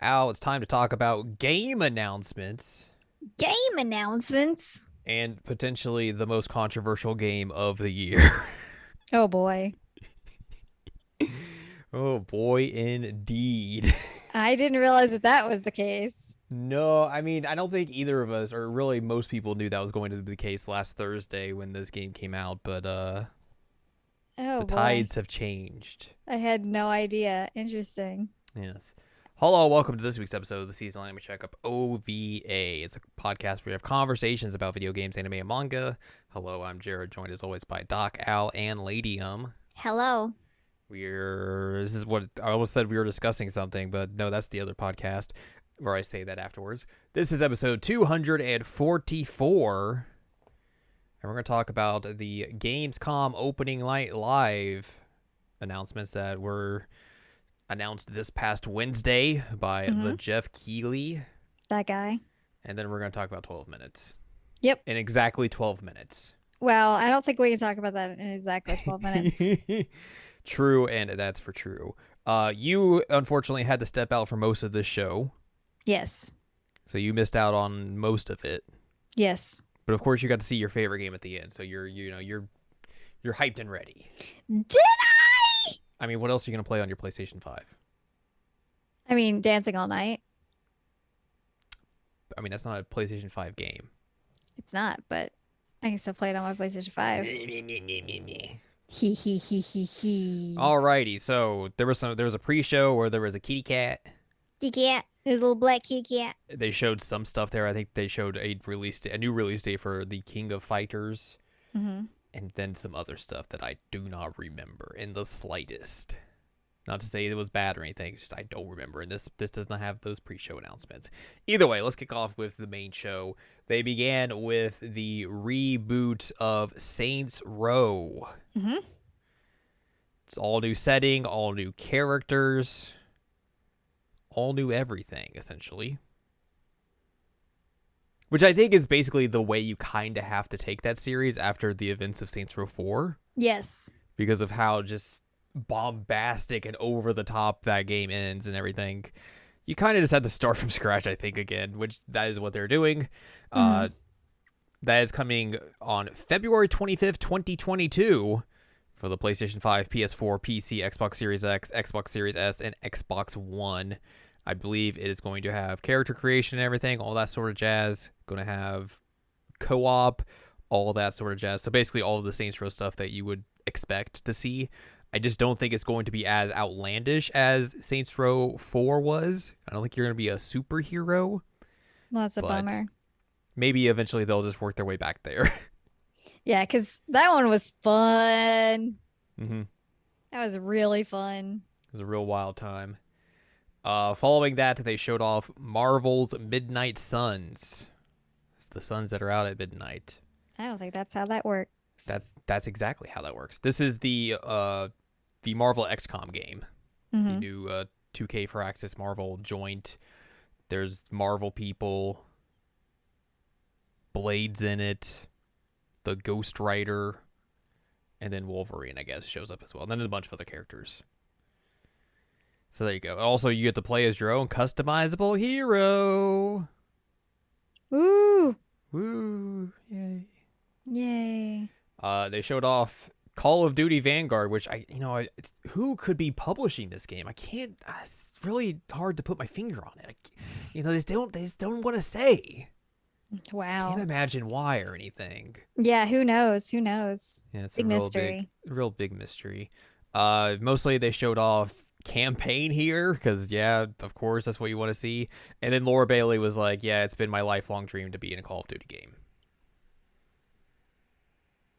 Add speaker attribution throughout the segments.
Speaker 1: Al, it's time to talk about game announcements
Speaker 2: Game announcements.
Speaker 1: and potentially the most controversial game of the year.
Speaker 2: Oh boy.
Speaker 1: Oh boy, indeed.
Speaker 2: I didn't realize that was the case.
Speaker 1: No, I mean, I don't think either of us, or really most people, knew that was going to be the case last Thursday when this game came out, but
Speaker 2: Oh
Speaker 1: the
Speaker 2: boy.
Speaker 1: tides have changed.
Speaker 2: I had no idea. Interesting.
Speaker 1: Yes. Hello, welcome to this week's episode of the Seasonal Anime Checkup OVA. It's a podcast where we have conversations about video games, anime, and manga. Hello, I'm Jared, joined as always by Doc, Al, and Ladium.
Speaker 2: Hello.
Speaker 1: This is what I almost said we were discussing something, but no, that's the other podcast where I say that afterwards. This is episode 244, and we're going to talk about the Gamescom opening night live announcements that were announced this past Wednesday by the Jeff Keighley.
Speaker 2: That guy.
Speaker 1: And then we're going to talk about 12 minutes.
Speaker 2: Yep.
Speaker 1: In exactly 12 minutes.
Speaker 2: Well, I don't think we can talk about that in exactly 12 minutes.
Speaker 1: True, and that's for true. You, unfortunately, had to step out for most of this show.
Speaker 2: Yes.
Speaker 1: So you missed out on most of it.
Speaker 2: Yes.
Speaker 1: But of course, you got to see your favorite game at the end. So you're hyped and ready.
Speaker 2: Did
Speaker 1: I mean, what else are you going to play on your PlayStation 5?
Speaker 2: I mean, Dancing All Night.
Speaker 1: I mean, that's not a PlayStation 5 game.
Speaker 2: It's not, but I can still play it on my PlayStation 5. He.
Speaker 1: Alrighty, so there was a pre-show where there was a kitty cat.
Speaker 2: Kitty cat. There's a little black kitty cat.
Speaker 1: They showed some stuff there. I think they showed a new release date for the King of Fighters, and then some other stuff that I do not remember in the slightest. Not to say it was bad or anything, it's just I don't remember, and this does not have those pre-show announcements. Either way, let's kick off with the main show. They began with the reboot of Saints Row. It's all new setting, all new characters, all new everything, essentially. Which I think is basically the way you kind of have to take that series after the events of Saints Row 4.
Speaker 2: Yes.
Speaker 1: Because of how just bombastic and over the top that game ends and everything. You kind of just had to start from scratch, I think, again, which that is what they're doing. That is coming on February 25th, 2022 for the PlayStation 5, PS4, PC, Xbox Series X, Xbox Series S, and Xbox One. I believe it is going to have character creation and everything, all that sort of jazz. Going to have co-op, all that sort of jazz. So basically all of the Saints Row stuff that you would expect to see. I just don't think it's going to be as outlandish as Saints Row 4 was. I don't think you're going to be a superhero.
Speaker 2: Well, that's a bummer.
Speaker 1: Maybe eventually they'll just work their way back there.
Speaker 2: Yeah, because that one was fun.
Speaker 1: Mm-hmm.
Speaker 2: That was really fun.
Speaker 1: It was a real wild time. Following that, they showed off Marvel's Midnight Suns. It's the suns that are out at midnight.
Speaker 2: I don't think that's how that works.
Speaker 1: That's exactly how that works. This is the Marvel XCOM game. The new 2K for Access Marvel joint. There's Marvel people. Blade's in it. The Ghost Rider. And then Wolverine, I guess, shows up as well. And then a bunch of other characters. So there you go. Also, you get to play as your own customizable hero.
Speaker 2: Woo!
Speaker 1: Woo! Yay!
Speaker 2: Yay!
Speaker 1: They showed off Call of Duty Vanguard, which who could be publishing this game? I can't. It's really hard to put my finger on it. They just don't want to say.
Speaker 2: Wow.
Speaker 1: Can't imagine why or anything.
Speaker 2: Yeah, who knows? Who knows?
Speaker 1: Yeah, it's
Speaker 2: big
Speaker 1: a
Speaker 2: mystery.
Speaker 1: Real big mystery. Mostly they showed off campaign here because of course that's what you want to see. And then Laura Bailey was like, "Yeah, it's been my lifelong dream to be in a Call of Duty game."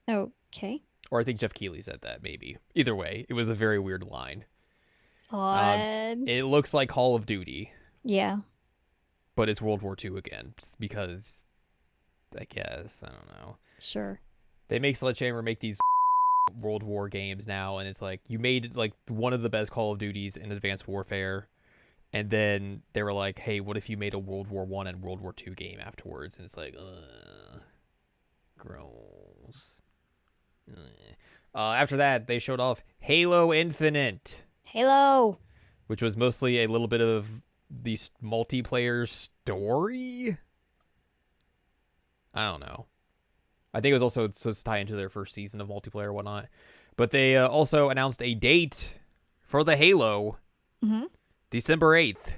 Speaker 2: Okay.
Speaker 1: Or I think Jeff Keighley said that, maybe. Either way, it was a very weird line.
Speaker 2: Odd.
Speaker 1: It looks like Call of Duty.
Speaker 2: Yeah.
Speaker 1: But it's World War II again, because I guess, I don't know.
Speaker 2: Sure.
Speaker 1: They make Sledgehammer make these World War games now, and it's like, you made like one of the best Call of Duties in Advanced Warfare, and then they were like, hey, what if you made a World War I and World War II game afterwards? And it's like, gross. After that, they showed off Halo Infinite.
Speaker 2: Halo.
Speaker 1: Which was mostly a little bit of the multiplayer story. I don't know. I think it was also supposed to tie into their first season of multiplayer or whatnot. But they also announced a date for the Halo, December 8th.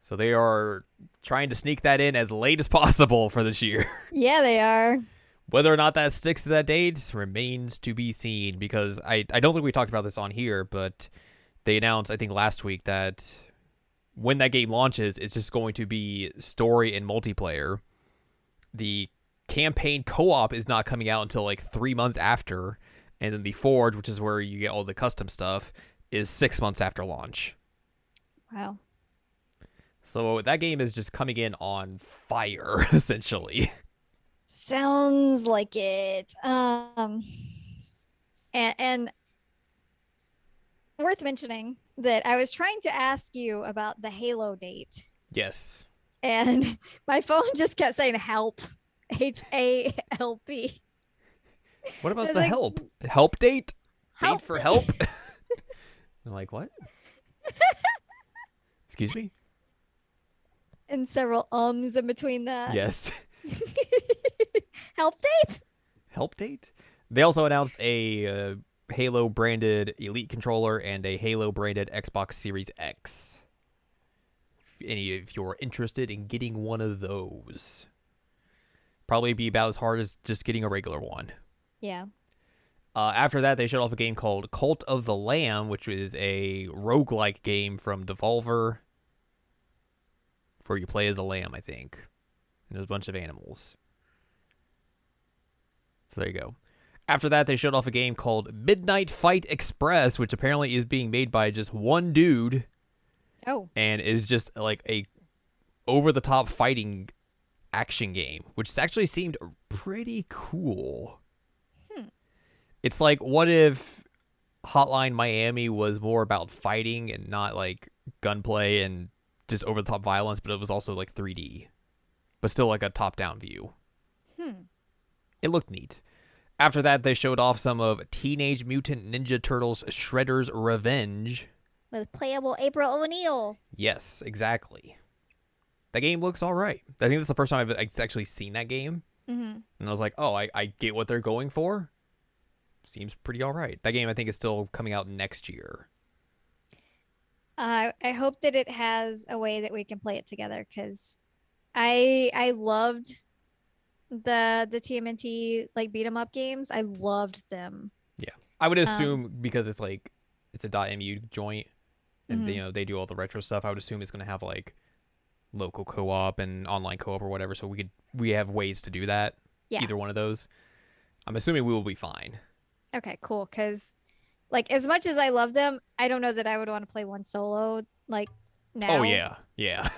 Speaker 1: So they are trying to sneak that in as late as possible for this year.
Speaker 2: Yeah, they are.
Speaker 1: Whether or not that sticks to that date remains to be seen, because I don't think we talked about this on here, but they announced, I think last week, that when that game launches, it's just going to be story and multiplayer. The campaign co-op is not coming out until like 3 months after, and then the Forge, which is where you get all the custom stuff, is 6 months after launch.
Speaker 2: Wow.
Speaker 1: So that game is just coming in on fire, essentially.
Speaker 2: Sounds like it. And worth mentioning that I was trying to ask you about the Halo date,
Speaker 1: Yes.
Speaker 2: and my phone just kept saying help. HALP.
Speaker 1: What about
Speaker 2: It's
Speaker 1: the
Speaker 2: like,
Speaker 1: help? Help date?
Speaker 2: help
Speaker 1: Date for help? I'm like, what? Excuse me?
Speaker 2: and several ums in between that.
Speaker 1: Yes.
Speaker 2: Help date?
Speaker 1: Help date? They also announced a Halo branded Elite controller and a Halo branded Xbox Series X. If you're interested in getting one of those, probably be about as hard as just getting a regular one.
Speaker 2: Yeah.
Speaker 1: After that, they showed off a game called Cult of the Lamb, which is a roguelike game from Devolver, where you play as a lamb, I think. And there's a bunch of animals. So there you go. After that, they showed off a game called Midnight Fight Express, which apparently is being made by just one dude.
Speaker 2: Oh.
Speaker 1: And is just like a over-the-top fighting action game, which actually seemed pretty cool. It's like, what if Hotline Miami was more about fighting and not like gunplay and just over-the-top violence, but it was also like 3D, but still like a top-down view. It looked neat. After that, they showed off some of Teenage Mutant Ninja Turtles Shredder's Revenge.
Speaker 2: With playable April O'Neil.
Speaker 1: Yes, exactly. That game looks all right. I think this is the first time I've actually seen that game. And I was like, oh, I get what they're going for. Seems pretty all right. That game, I think, is still coming out next year.
Speaker 2: I hope that it has a way that we can play it together, because I loved the TMNT like beat 'em up games. I loved them.
Speaker 1: Yeah, I would assume because it's like it's a .mu joint, and they do all the retro stuff. I would assume it's going to have like local co-op and online co-op or whatever. So we have ways to do that.
Speaker 2: Yeah.
Speaker 1: Either one of those. I'm assuming we will be fine.
Speaker 2: Okay, cool. Because like as much as I love them, I don't know that I would want to play one solo like now.
Speaker 1: Oh yeah.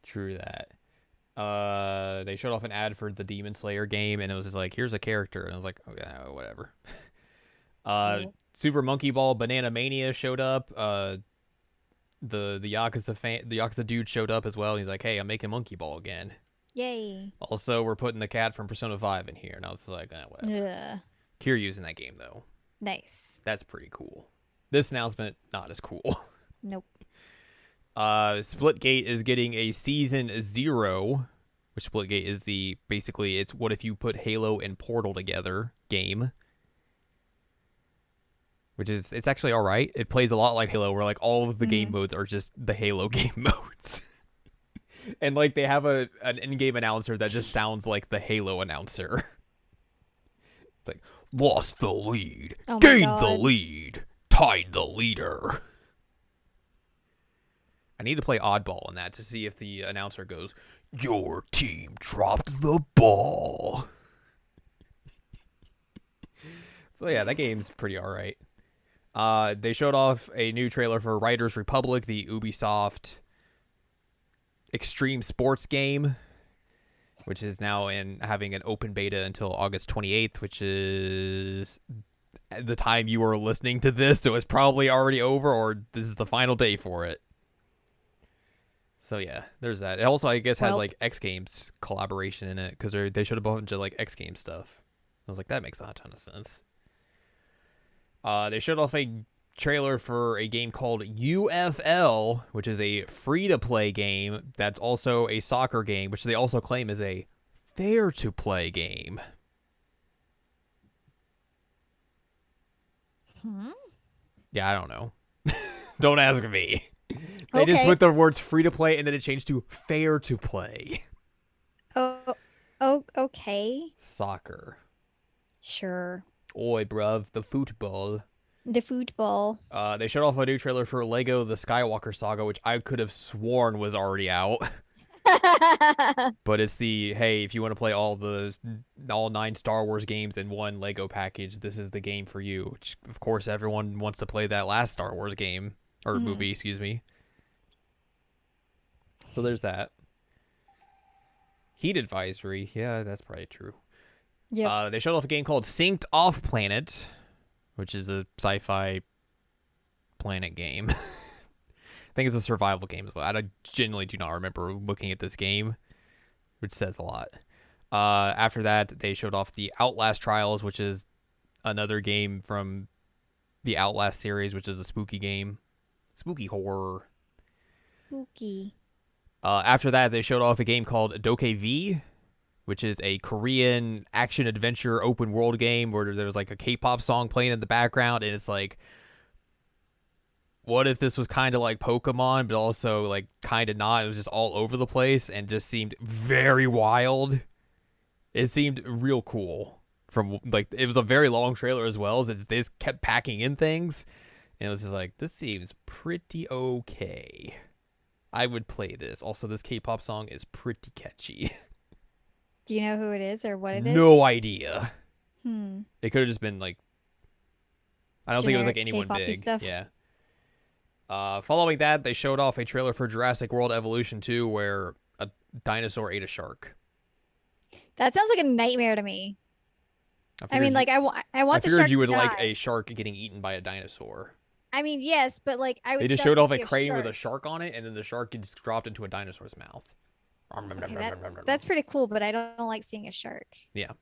Speaker 1: True that. They showed off an ad for the Demon Slayer game, and it was just like, here's a character, and I was like, okay, whatever.
Speaker 2: Cool.
Speaker 1: Super Monkey Ball Banana Mania showed up. The Yakuza dude showed up as well, and he's like, hey, I'm making Monkey Ball again.
Speaker 2: Yay.
Speaker 1: Also, we're putting the cat from Persona 5 in here, and I was like, whatever.
Speaker 2: Ugh.
Speaker 1: Kiryu's in that game though.
Speaker 2: Nice.
Speaker 1: That's pretty cool. This announcement, not as cool.
Speaker 2: Nope.
Speaker 1: Splitgate is getting a season 0, which Splitgate is basically it's what if you put Halo and Portal together game. Which is, it's actually all right. It plays a lot like Halo, where like all of the game modes are just the Halo game modes. And like they have an in-game announcer that just sounds like the Halo announcer. It's like, lost the lead, gained the lead, tied the leader. I need to play Oddball in that to see if the announcer goes, your team dropped the ball. So yeah, that game's pretty alright. They showed off a new trailer for Riders Republic, the Ubisoft extreme sports game, which is now having an open beta until August 28th, which is the time you are listening to this, so it's probably already over, or this is the final day for it. So yeah, there's that. It also, I guess, has like X Games collaboration in it, because they showed a bunch of like X Games stuff. I was like, that makes a ton of sense. They showed off a trailer for a game called UFL, which is a free-to-play game that's also a soccer game, which they also claim is a fair-to-play game. Yeah, I don't know. Don't ask me. They just put the words free-to-play and then it changed to fair-to-play.
Speaker 2: Oh, okay.
Speaker 1: Soccer.
Speaker 2: Sure.
Speaker 1: Oi, bruv, the football.
Speaker 2: The football.
Speaker 1: They showed off a new trailer for Lego The Skywalker Saga, which I could have sworn was already out. But it's the, hey, if you want to play all 9 Star Wars games in one Lego package, this is the game for you. Which, of course, everyone wants to play that last Star Wars game. Or movie, excuse me. So there's that. Heat advisory. Yeah, that's probably true.
Speaker 2: Yeah.
Speaker 1: They showed off a game called Synced Off Planet, which is a sci-fi planet game. I think it's a survival game as well. I genuinely do not remember looking at this game, which says a lot. After that, they showed off the Outlast Trials, which is another game from the Outlast series, which is a spooky game. Spooky horror.
Speaker 2: Spooky.
Speaker 1: After that, they showed off a game called Doke V, which is a Korean action-adventure open-world game where there was like a K-pop song playing in the background, and it's like, what if this was kind of like Pokemon, but also like kind of not? It was just all over the place and just seemed very wild. It seemed real cool. From like, it was a very long trailer as well. They just kept packing in things, and it was just like, this seems pretty okay. I would play this. Also, this K-pop song is pretty catchy.
Speaker 2: Do you know who it is or what it is?
Speaker 1: No idea. It could have just been like, I don't think it was like anyone
Speaker 2: K-pop-y
Speaker 1: big.
Speaker 2: stuff.
Speaker 1: Yeah. Following that, they showed off a trailer for Jurassic World Evolution 2 where a dinosaur ate a shark.
Speaker 2: That sounds like a nightmare to me. I mean, like, I want the shark to
Speaker 1: figured you would
Speaker 2: die.
Speaker 1: like a shark getting eaten by a dinosaur.
Speaker 2: I mean, yes, but like, I would.
Speaker 1: They just
Speaker 2: still
Speaker 1: showed off
Speaker 2: see
Speaker 1: a crane with a
Speaker 2: shark.
Speaker 1: shark on it, and then the shark gets dropped into a dinosaur's mouth.
Speaker 2: Okay, that's pretty cool, but I don't like seeing a shark.
Speaker 1: Yeah.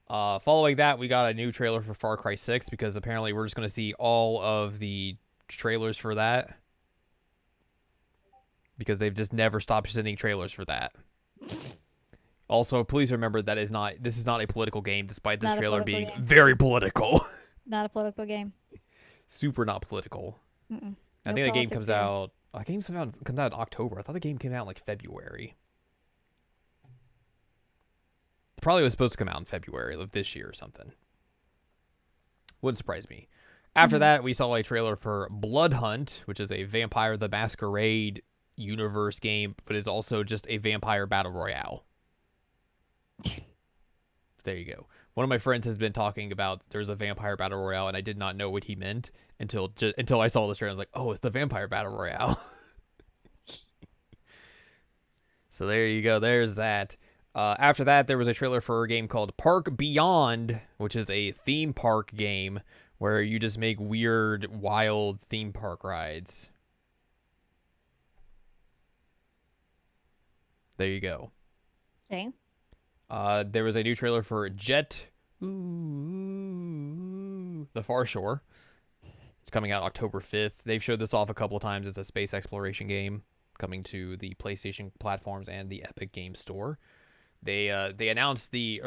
Speaker 1: Following that, we got a new trailer for Far Cry 6 because apparently we're just going to see all of the trailers for that. Because they've just never stopped sending trailers for that. Also, please remember this is not a political game, despite this trailer being very political.
Speaker 2: Not a political game.
Speaker 1: Super not political. I think the game comes out. Comes out in October. I thought the game came out in like February. Probably was supposed to come out in February of this year or something. Wouldn't surprise me. After that, we saw a trailer for Blood Hunt, which is a Vampire the Masquerade universe game, but is also just a vampire battle royale. There you go. One of my friends has been talking about there's a vampire battle royale, and I did not know what he meant until I saw this trailer. I was like, oh, it's the vampire battle royale. So there you go. There's that. After that, there was a trailer for a game called Park Beyond, which is a theme park game where you just make weird, wild theme park rides. There you go.
Speaker 2: Okay.
Speaker 1: There was a new trailer for Jet, The Far Shore. It's coming out October 5th. They've showed this off a couple of times as a space exploration game coming to the PlayStation platforms and the Epic Games Store. They announced they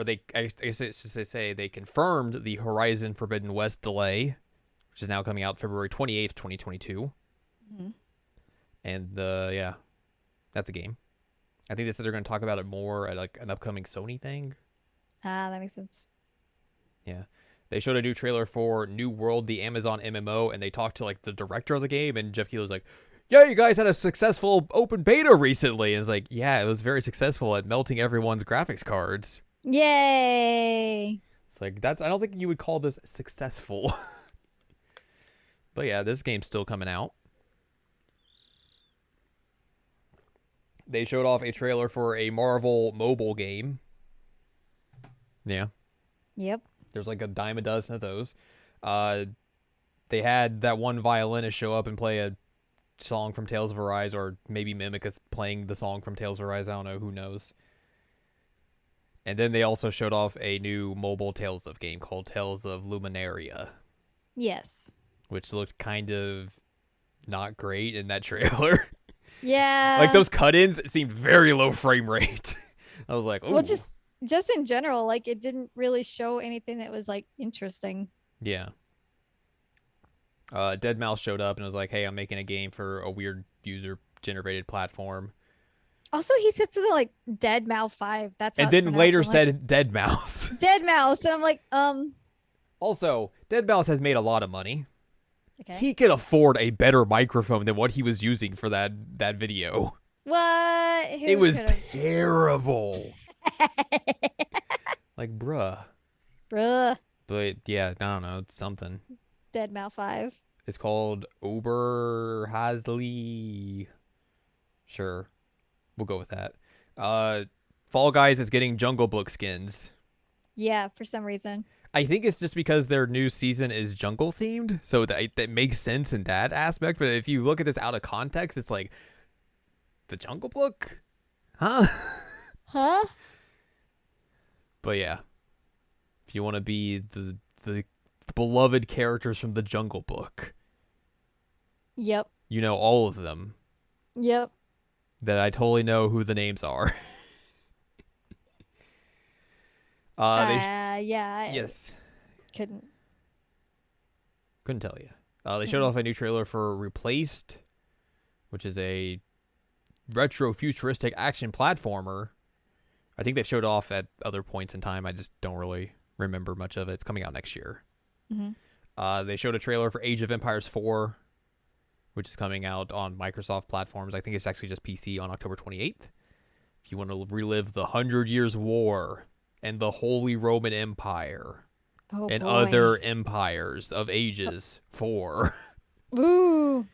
Speaker 1: confirmed the Horizon Forbidden West delay, which is now coming out February 28th, 2022. And yeah, that's a game. I think they said they're going to talk about it more at like an upcoming Sony thing.
Speaker 2: That makes sense.
Speaker 1: Yeah. They showed a new trailer for New World, the Amazon MMO, and they talked to like the director of the game, and Jeff Keighley was like, yeah, you guys had a successful open beta recently. And it's like, yeah, it was very successful at melting everyone's graphics cards.
Speaker 2: Yay.
Speaker 1: It's like, I don't think you would call this successful. But yeah, this game's still coming out. They showed off a trailer for a Marvel mobile game. Yeah.
Speaker 2: Yep.
Speaker 1: There's like a dime a dozen of those. They had that one violinist show up and play a song from Tales of Arise, or maybe mimic us playing the song from Tales of Arise. I don't know. Who knows? And then they also showed off a new mobile Tales of game called Tales of Luminaria.
Speaker 2: Yes.
Speaker 1: which looked kind of not great in that trailer.
Speaker 2: Yeah.
Speaker 1: Like those cut-ins seemed very low frame rate. I was like, oh.
Speaker 2: Well, just in general, like it didn't really show anything that was like interesting.
Speaker 1: Yeah. Dead Mouse showed up and was like, hey, I'm making a game for a weird user-generated platform.
Speaker 2: Also, he sits in the like Dead Mouse 5. That's how
Speaker 1: And
Speaker 2: it's
Speaker 1: then later
Speaker 2: pronounced. I'm
Speaker 1: said Dead Mouse.
Speaker 2: like, Dead Mouse, and I'm like,
Speaker 1: Also, Dead Mouse has made a lot of money.
Speaker 2: okay.
Speaker 1: He could afford a better microphone than what he was using for that video.
Speaker 2: What? Who
Speaker 1: It was
Speaker 2: could've-
Speaker 1: terrible. Like, bruh.
Speaker 2: Bruh.
Speaker 1: But yeah, I don't know. It's something.
Speaker 2: Dead Mouse 5.
Speaker 1: It's called Oberhasli. Sure. We'll go with that. Fall Guys is getting Jungle Book skins.
Speaker 2: Yeah, for some reason.
Speaker 1: I think it's just because their new season is jungle themed, so that makes sense in that aspect. But if you look at this out of context, it's like, the Jungle Book? Huh?
Speaker 2: Huh?
Speaker 1: But yeah. If you want to be the beloved characters from the Jungle Book,
Speaker 2: Yep.
Speaker 1: you know all of them.
Speaker 2: Yep.
Speaker 1: That I totally know who the names are.
Speaker 2: Yeah.
Speaker 1: Yes.
Speaker 2: Couldn't.
Speaker 1: Couldn't tell you. They showed off a new trailer for Replaced, which is a retro futuristic action platformer. I think they've showed off at other points in time. I just don't really remember much of it. It's coming out next year.
Speaker 2: Mm-hmm.
Speaker 1: They showed a trailer for Age of Empires 4, which is coming out on Microsoft platforms. I think it's actually just PC on October 28th. If you want to relive the 100 Years' War and the Holy Roman Empire and
Speaker 2: boy.
Speaker 1: other empires of ages 4.
Speaker 2: Ooh.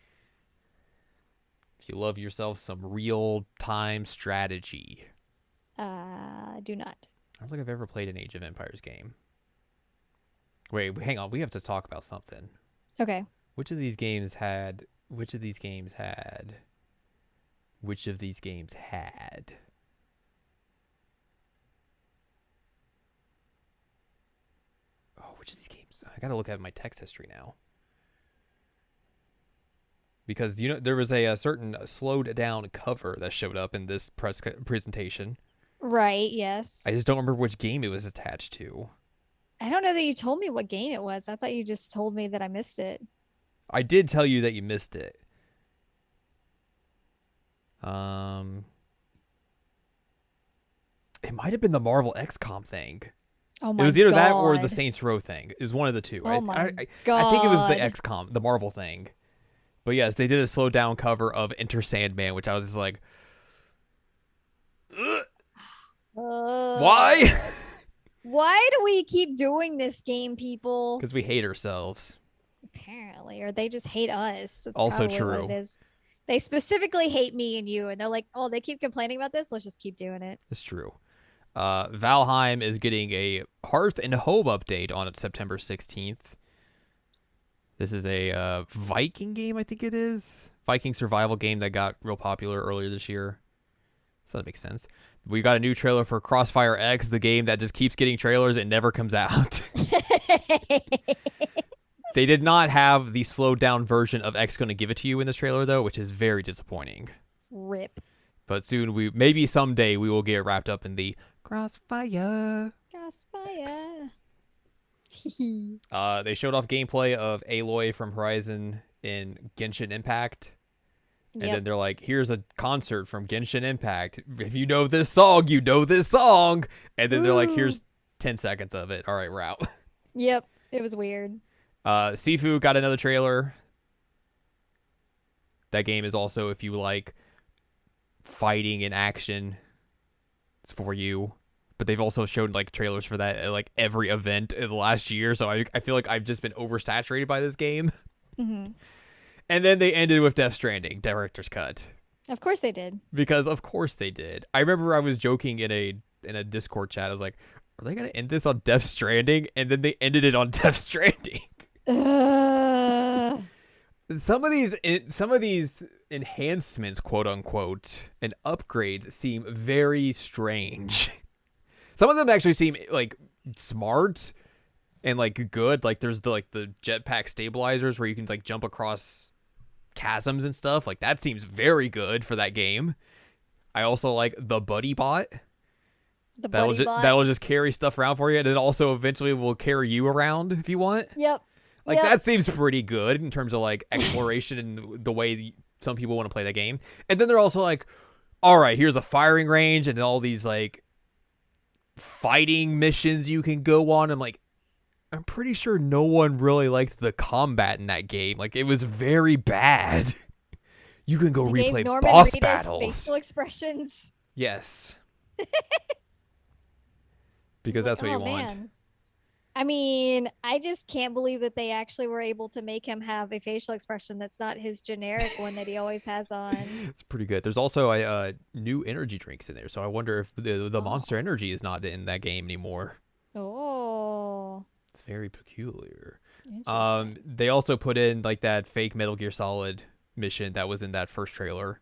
Speaker 1: If you love yourself some real-time strategy.
Speaker 2: Do not.
Speaker 1: I don't think I've ever played an Age of Empires game. Wait, hang on. We have to talk about something.
Speaker 2: Okay.
Speaker 1: Which of these games had... Which of these games had... Oh, which of these games? I gotta look at my text history now. Because, you know, there was a certain slowed down cover that showed up in this presentation.
Speaker 2: Right, yes.
Speaker 1: I just don't remember which game it was attached to.
Speaker 2: I don't know that you told me what game it was. I thought you just told me that I missed it.
Speaker 1: I did tell you that you missed it. It might have been the Marvel XCOM thing.
Speaker 2: Oh my god.
Speaker 1: It was either that or the Saints Row thing. It was one of the two.
Speaker 2: Oh my
Speaker 1: god. I think it was the
Speaker 2: God.
Speaker 1: XCOM, the Marvel thing. But yes, they did a slowed down cover of Enter Sandman, which I was just like, ugh, why?
Speaker 2: Why do we keep doing this game, people?
Speaker 1: Because we hate ourselves.
Speaker 2: Apparently, or they just hate us. That's
Speaker 1: Also
Speaker 2: probably
Speaker 1: true.
Speaker 2: what it is. They specifically hate me and you, and they're like, "Oh, they keep complaining about this. Let's just keep doing it."
Speaker 1: It's true. Valheim is getting a Hearth and Home update on September 16th. This is a Viking game, I think it is. Viking survival game that got real popular earlier this year. So that makes sense. We got a new trailer for Crossfire X, the game that just keeps getting trailers and never comes out. They did not have the slowed down version of X Gonna Give It To You in this trailer, though, which is very disappointing.
Speaker 2: Rip.
Speaker 1: But soon, maybe someday, we will get wrapped up in the Crossfire.
Speaker 2: Crossfire.
Speaker 1: They showed off gameplay of Aloy from Horizon in Genshin Impact. And then they're like, here's a concert from Genshin Impact. If you know this song, you know this song. And then they're like, here's 10 seconds of it. All right, we're out.
Speaker 2: Yep. It was weird.
Speaker 1: Sifu got another trailer. That game is also, if you like fighting and action, it's for you. But they've also shown like trailers for that at like every event in the last year. So I feel like I've just been oversaturated by this game.
Speaker 2: Mm-hmm.
Speaker 1: And then they ended with Death Stranding, director's cut.
Speaker 2: Of course they did.
Speaker 1: Because of course they did. I remember I was joking in a Discord chat. I was like, are they going to end this on Death Stranding? And then they ended it on Death Stranding. Some of these enhancements, quote unquote, and upgrades seem very strange. Some of them actually seem like smart, and like good. Like there's the jetpack stabilizers where you can like jump across chasms and stuff. Like that seems very good for that game. I also like the buddy bot.
Speaker 2: The
Speaker 1: That'll
Speaker 2: buddy
Speaker 1: just
Speaker 2: bot.
Speaker 1: that'll just carry stuff around for you, and it also eventually will carry you around if you want.
Speaker 2: Yep.
Speaker 1: Like
Speaker 2: Yep.
Speaker 1: that seems pretty good in terms of like exploration and the way some people want to play that game. And then they're also like, all right, here's a firing range and all these like fighting missions you can go on. And like, I'm pretty sure no one really liked the combat in that game. Like it was very bad. You can go
Speaker 2: They gave
Speaker 1: replay
Speaker 2: Norman
Speaker 1: boss
Speaker 2: Reedus
Speaker 1: battles.
Speaker 2: facial expressions.
Speaker 1: Yes. Because that's what you want.
Speaker 2: Man. I mean, I just can't believe that they actually were able to make him have a facial expression that's not his generic one that he always has on.
Speaker 1: It's pretty good. There's also a new energy drinks in there, so I wonder if the Monster Energy is not in that game anymore.
Speaker 2: Oh,
Speaker 1: It's very peculiar.
Speaker 2: interesting.
Speaker 1: They also put in like that fake Metal Gear Solid mission that was in that first trailer.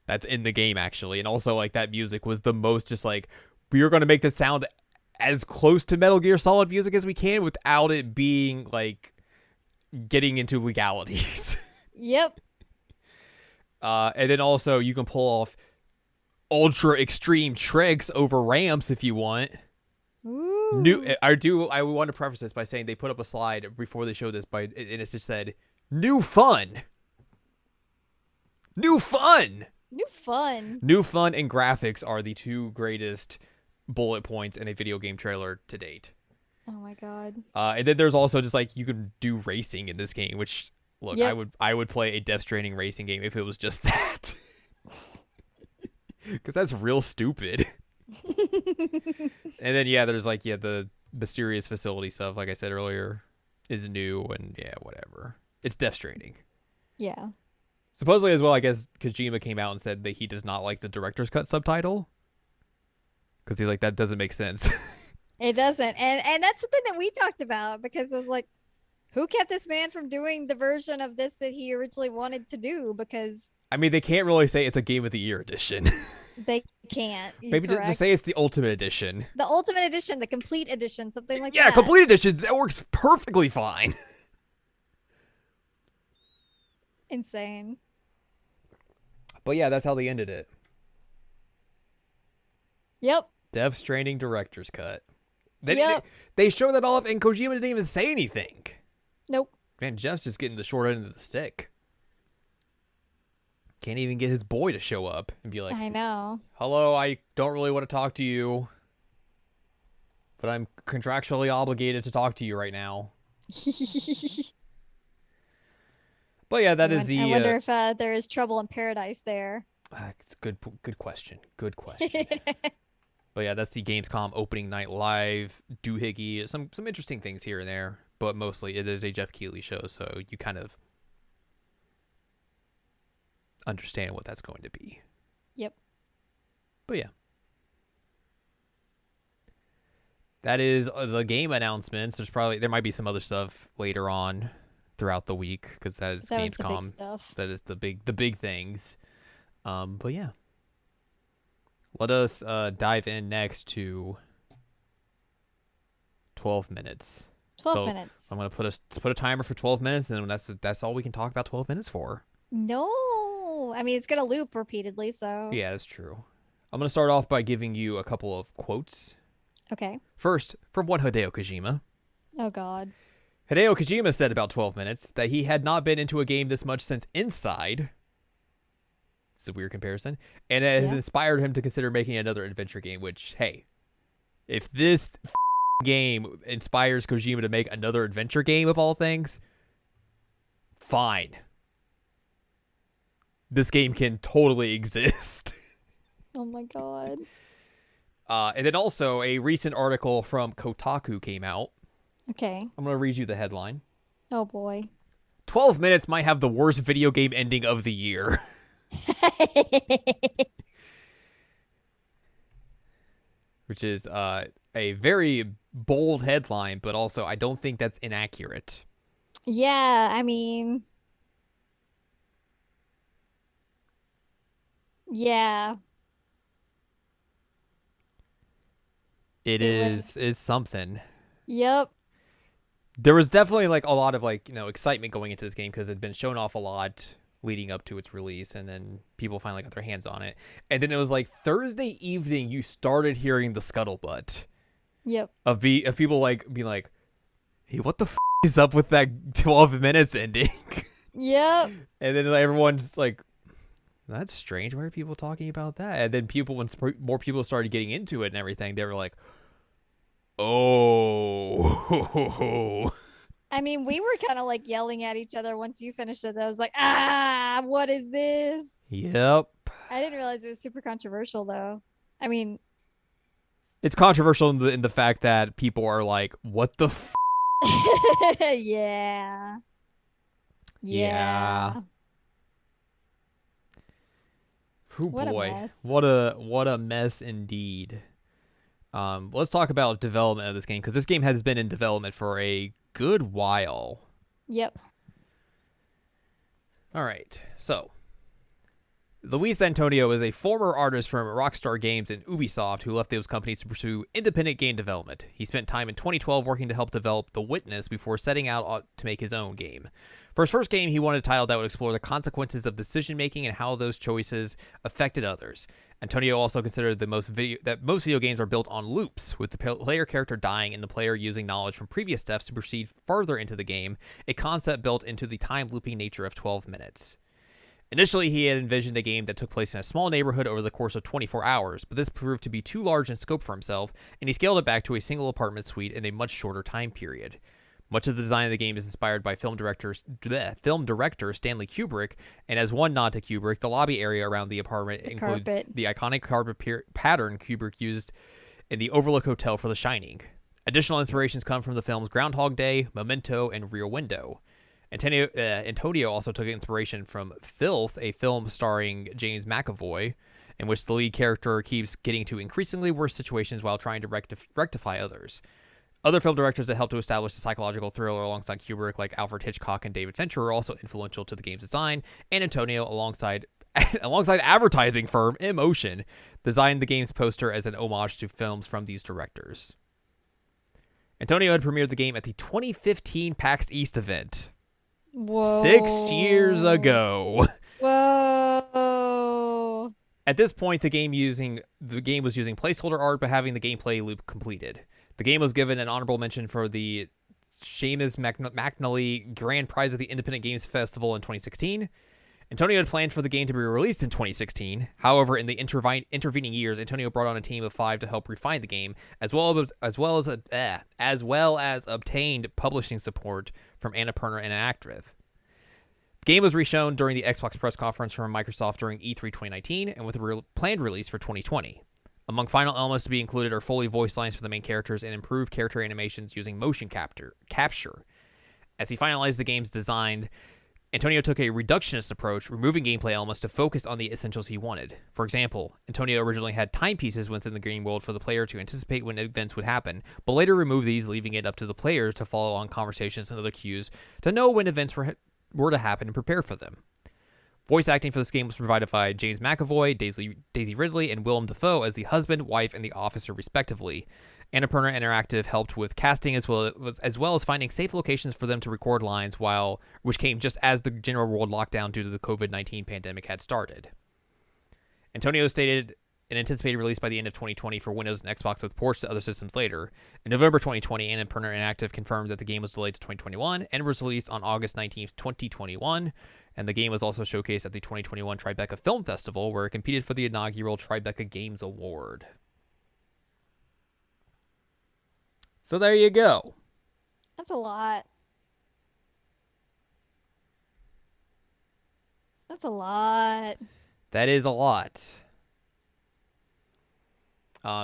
Speaker 1: That's in the game actually, and also like that music was the most just like we are going to make this sound as close to Metal Gear Solid music as we can without it being like getting into legalities.
Speaker 2: Yep.
Speaker 1: And then also you can pull off ultra extreme tricks over ramps if you want.
Speaker 2: Ooh.
Speaker 1: I want to preface this by saying they put up a slide before they showed this and it just said new fun. New fun.
Speaker 2: New fun.
Speaker 1: New fun and graphics are the two greatest bullet points in a video game trailer to date.
Speaker 2: Oh my god.
Speaker 1: And then there's also just like you can do racing in this game, which look,
Speaker 2: Yep.
Speaker 1: I would play a Death Stranding racing game if it was just that. Because that's real stupid. And then there's like the mysterious facility stuff, like I said earlier, is new and whatever. It's Death Stranding.
Speaker 2: Yeah.
Speaker 1: Supposedly as well, I guess Kojima came out and said that he does not like the director's cut subtitle. Because he's like, that doesn't make sense.
Speaker 2: It doesn't. And that's something that we talked about because it was like, who kept this man from doing the version of this that he originally wanted to do? Because
Speaker 1: I mean, they can't really say it's a Game of the Year edition.
Speaker 2: they can't.
Speaker 1: Maybe to say it's the Ultimate Edition.
Speaker 2: The Ultimate Edition, the Complete Edition, something like that.
Speaker 1: Yeah, Complete Edition. That works perfectly fine.
Speaker 2: Insane.
Speaker 1: But yeah, that's how they ended it.
Speaker 2: Yep.
Speaker 1: Death Stranding director's cut.
Speaker 2: Yep.
Speaker 1: They show that off, and Kojima didn't even say anything.
Speaker 2: Nope.
Speaker 1: Man, Jeff's just getting the short end of the stick. Can't even get his boy to show up and be like,
Speaker 2: I know.
Speaker 1: hello, I don't really want to talk to you, but I'm contractually obligated to talk to you right now. But yeah, that is the...
Speaker 2: I wonder if there is trouble in paradise there.
Speaker 1: It's good question. Good question. But yeah, that's the Gamescom opening night live doohickey. Some interesting things here and there, but mostly it is a Jeff Keighley show, so you kind of understand what that's going to be.
Speaker 2: Yep.
Speaker 1: But yeah. That is the game announcements. There might be some other stuff later on throughout the week because that is
Speaker 2: That was the big
Speaker 1: Gamescom.
Speaker 2: stuff.
Speaker 1: That is the big things. But yeah. Let us dive in next to 12 minutes.
Speaker 2: 12 minutes.
Speaker 1: I'm gonna put a timer for 12 minutes, and that's all we can talk about 12 minutes for.
Speaker 2: No. I mean, it's going to loop repeatedly, so.
Speaker 1: Yeah, that's true. I'm gonna start off by giving you a couple of quotes.
Speaker 2: Okay.
Speaker 1: First, from one Hideo Kojima.
Speaker 2: Oh, God.
Speaker 1: Hideo Kojima said about 12 minutes that he had not been into a game this much since Inside. It's a weird comparison. And it has inspired him to consider making another adventure game, which, hey, if this game inspires Kojima to make another adventure game of all things, fine. This game can totally exist.
Speaker 2: Oh, my God.
Speaker 1: And then also a recent article from Kotaku came out.
Speaker 2: Okay.
Speaker 1: I'm going to read you the headline.
Speaker 2: Oh, boy.
Speaker 1: 12 minutes might have the worst video game ending of the year. Which is a very bold headline, but also I don't think that's inaccurate.
Speaker 2: Yeah, I mean, yeah.
Speaker 1: It's something.
Speaker 2: Yep.
Speaker 1: there was definitely like a lot of like, excitement going into this game because it had been shown off a lot leading up to its release, and then people finally got their hands on it. And then it was like Thursday evening you started hearing the scuttlebutt
Speaker 2: Yep.
Speaker 1: of people like being like, "Hey, what the is up with that 12 minutes ending?"
Speaker 2: Yep.
Speaker 1: And then everyone's like, "That's strange. Why are people talking about that?" And then when more people started getting into it and everything, they were like, "Oh."
Speaker 2: I mean, we were kind of like yelling at each other once you finished it. I was like, ah, what is this?
Speaker 1: Yep.
Speaker 2: I didn't realize it was super controversial, though. I mean,
Speaker 1: It's controversial in the fact that people are like, "What the
Speaker 2: yeah.
Speaker 1: Yeah.
Speaker 2: Yeah.
Speaker 1: Oh
Speaker 2: What a
Speaker 1: boy.
Speaker 2: mess.
Speaker 1: What a mess indeed. Let's talk about development of this game because this game has been in development for a good while.
Speaker 2: Yep.
Speaker 1: All right. So, Luis Antonio is a former artist from Rockstar Games and Ubisoft who left those companies to pursue independent game development. He spent time in 2012 working to help develop The Witness before setting out to make his own game. For his first game, he wanted a title that would explore the consequences of decision-making and how those choices affected others. Antonio also considered that most video games are built on loops, with the player character dying and the player using knowledge from previous deaths to proceed further into the game, a concept built into the time-looping nature of 12 minutes. Initially, he had envisioned a game that took place in a small neighborhood over the course of 24 hours, but this proved to be too large in scope for himself, and he scaled it back to a single apartment suite in a much shorter time period. Much of the design of the game is inspired by film director Stanley Kubrick, and as one nod to Kubrick, the lobby area around the apartment includes the iconic carpet pattern Kubrick used in the Overlook Hotel for The Shining. Additional inspirations come from the films Groundhog Day, Memento, and Rear Window. Antonio also took inspiration from Filth, a film starring James McAvoy, in which the lead character keeps getting to increasingly worse situations while trying to rectify others. Other film directors that helped to establish the psychological thriller alongside Kubrick, like Alfred Hitchcock and David Fincher, are also influential to the game's design, and Antonio, alongside advertising firm Emotion, designed the game's poster as an homage to films from these directors. Antonio had premiered the game at the 2015 PAX East event.
Speaker 2: Whoa.
Speaker 1: 6 years ago.
Speaker 2: Whoa.
Speaker 1: At this point, the game was using placeholder art, but having the gameplay loop completed. The game was given an honorable mention for the Seamus McNally Grand Prize of the Independent Games Festival in 2016. Antonio had planned for the game to be released in 2016. However, in the intervening years, Antonio brought on a team of 5 to help refine the game, as well as obtained publishing support from Annapurna Interactive. The game was reshown during the Xbox press conference from Microsoft during E3 2019, and with a planned release for 2020. Among final elements to be included are fully voice lines for the main characters and improved character animations using motion capture. As he finalized the game's design, Antonio took a reductionist approach, removing gameplay elements to focus on the essentials he wanted. For example, Antonio originally had timepieces within the game world for the player to anticipate when events would happen, but later removed these, leaving it up to the player to follow on conversations and other cues to know when events were to happen and prepare for them. Voice acting for this game was provided by James McAvoy, Daisy Ridley, and Willem Dafoe as the husband, wife, and the officer, respectively. Annapurna Interactive helped with casting as well as finding safe locations for them to record lines, which came just as the general world lockdown due to the COVID-19 pandemic had started. Antonio stated an anticipated release by the end of 2020 for Windows and Xbox with ports to other systems later. In November 2020, Annapurna Interactive confirmed that the game was delayed to 2021 and was released on August 19th, 2021. And the game was also showcased at the 2021 Tribeca Film Festival, where it competed for the inaugural Tribeca Games Award. So there you go.
Speaker 2: That's a lot. That's a lot.
Speaker 1: That is a lot.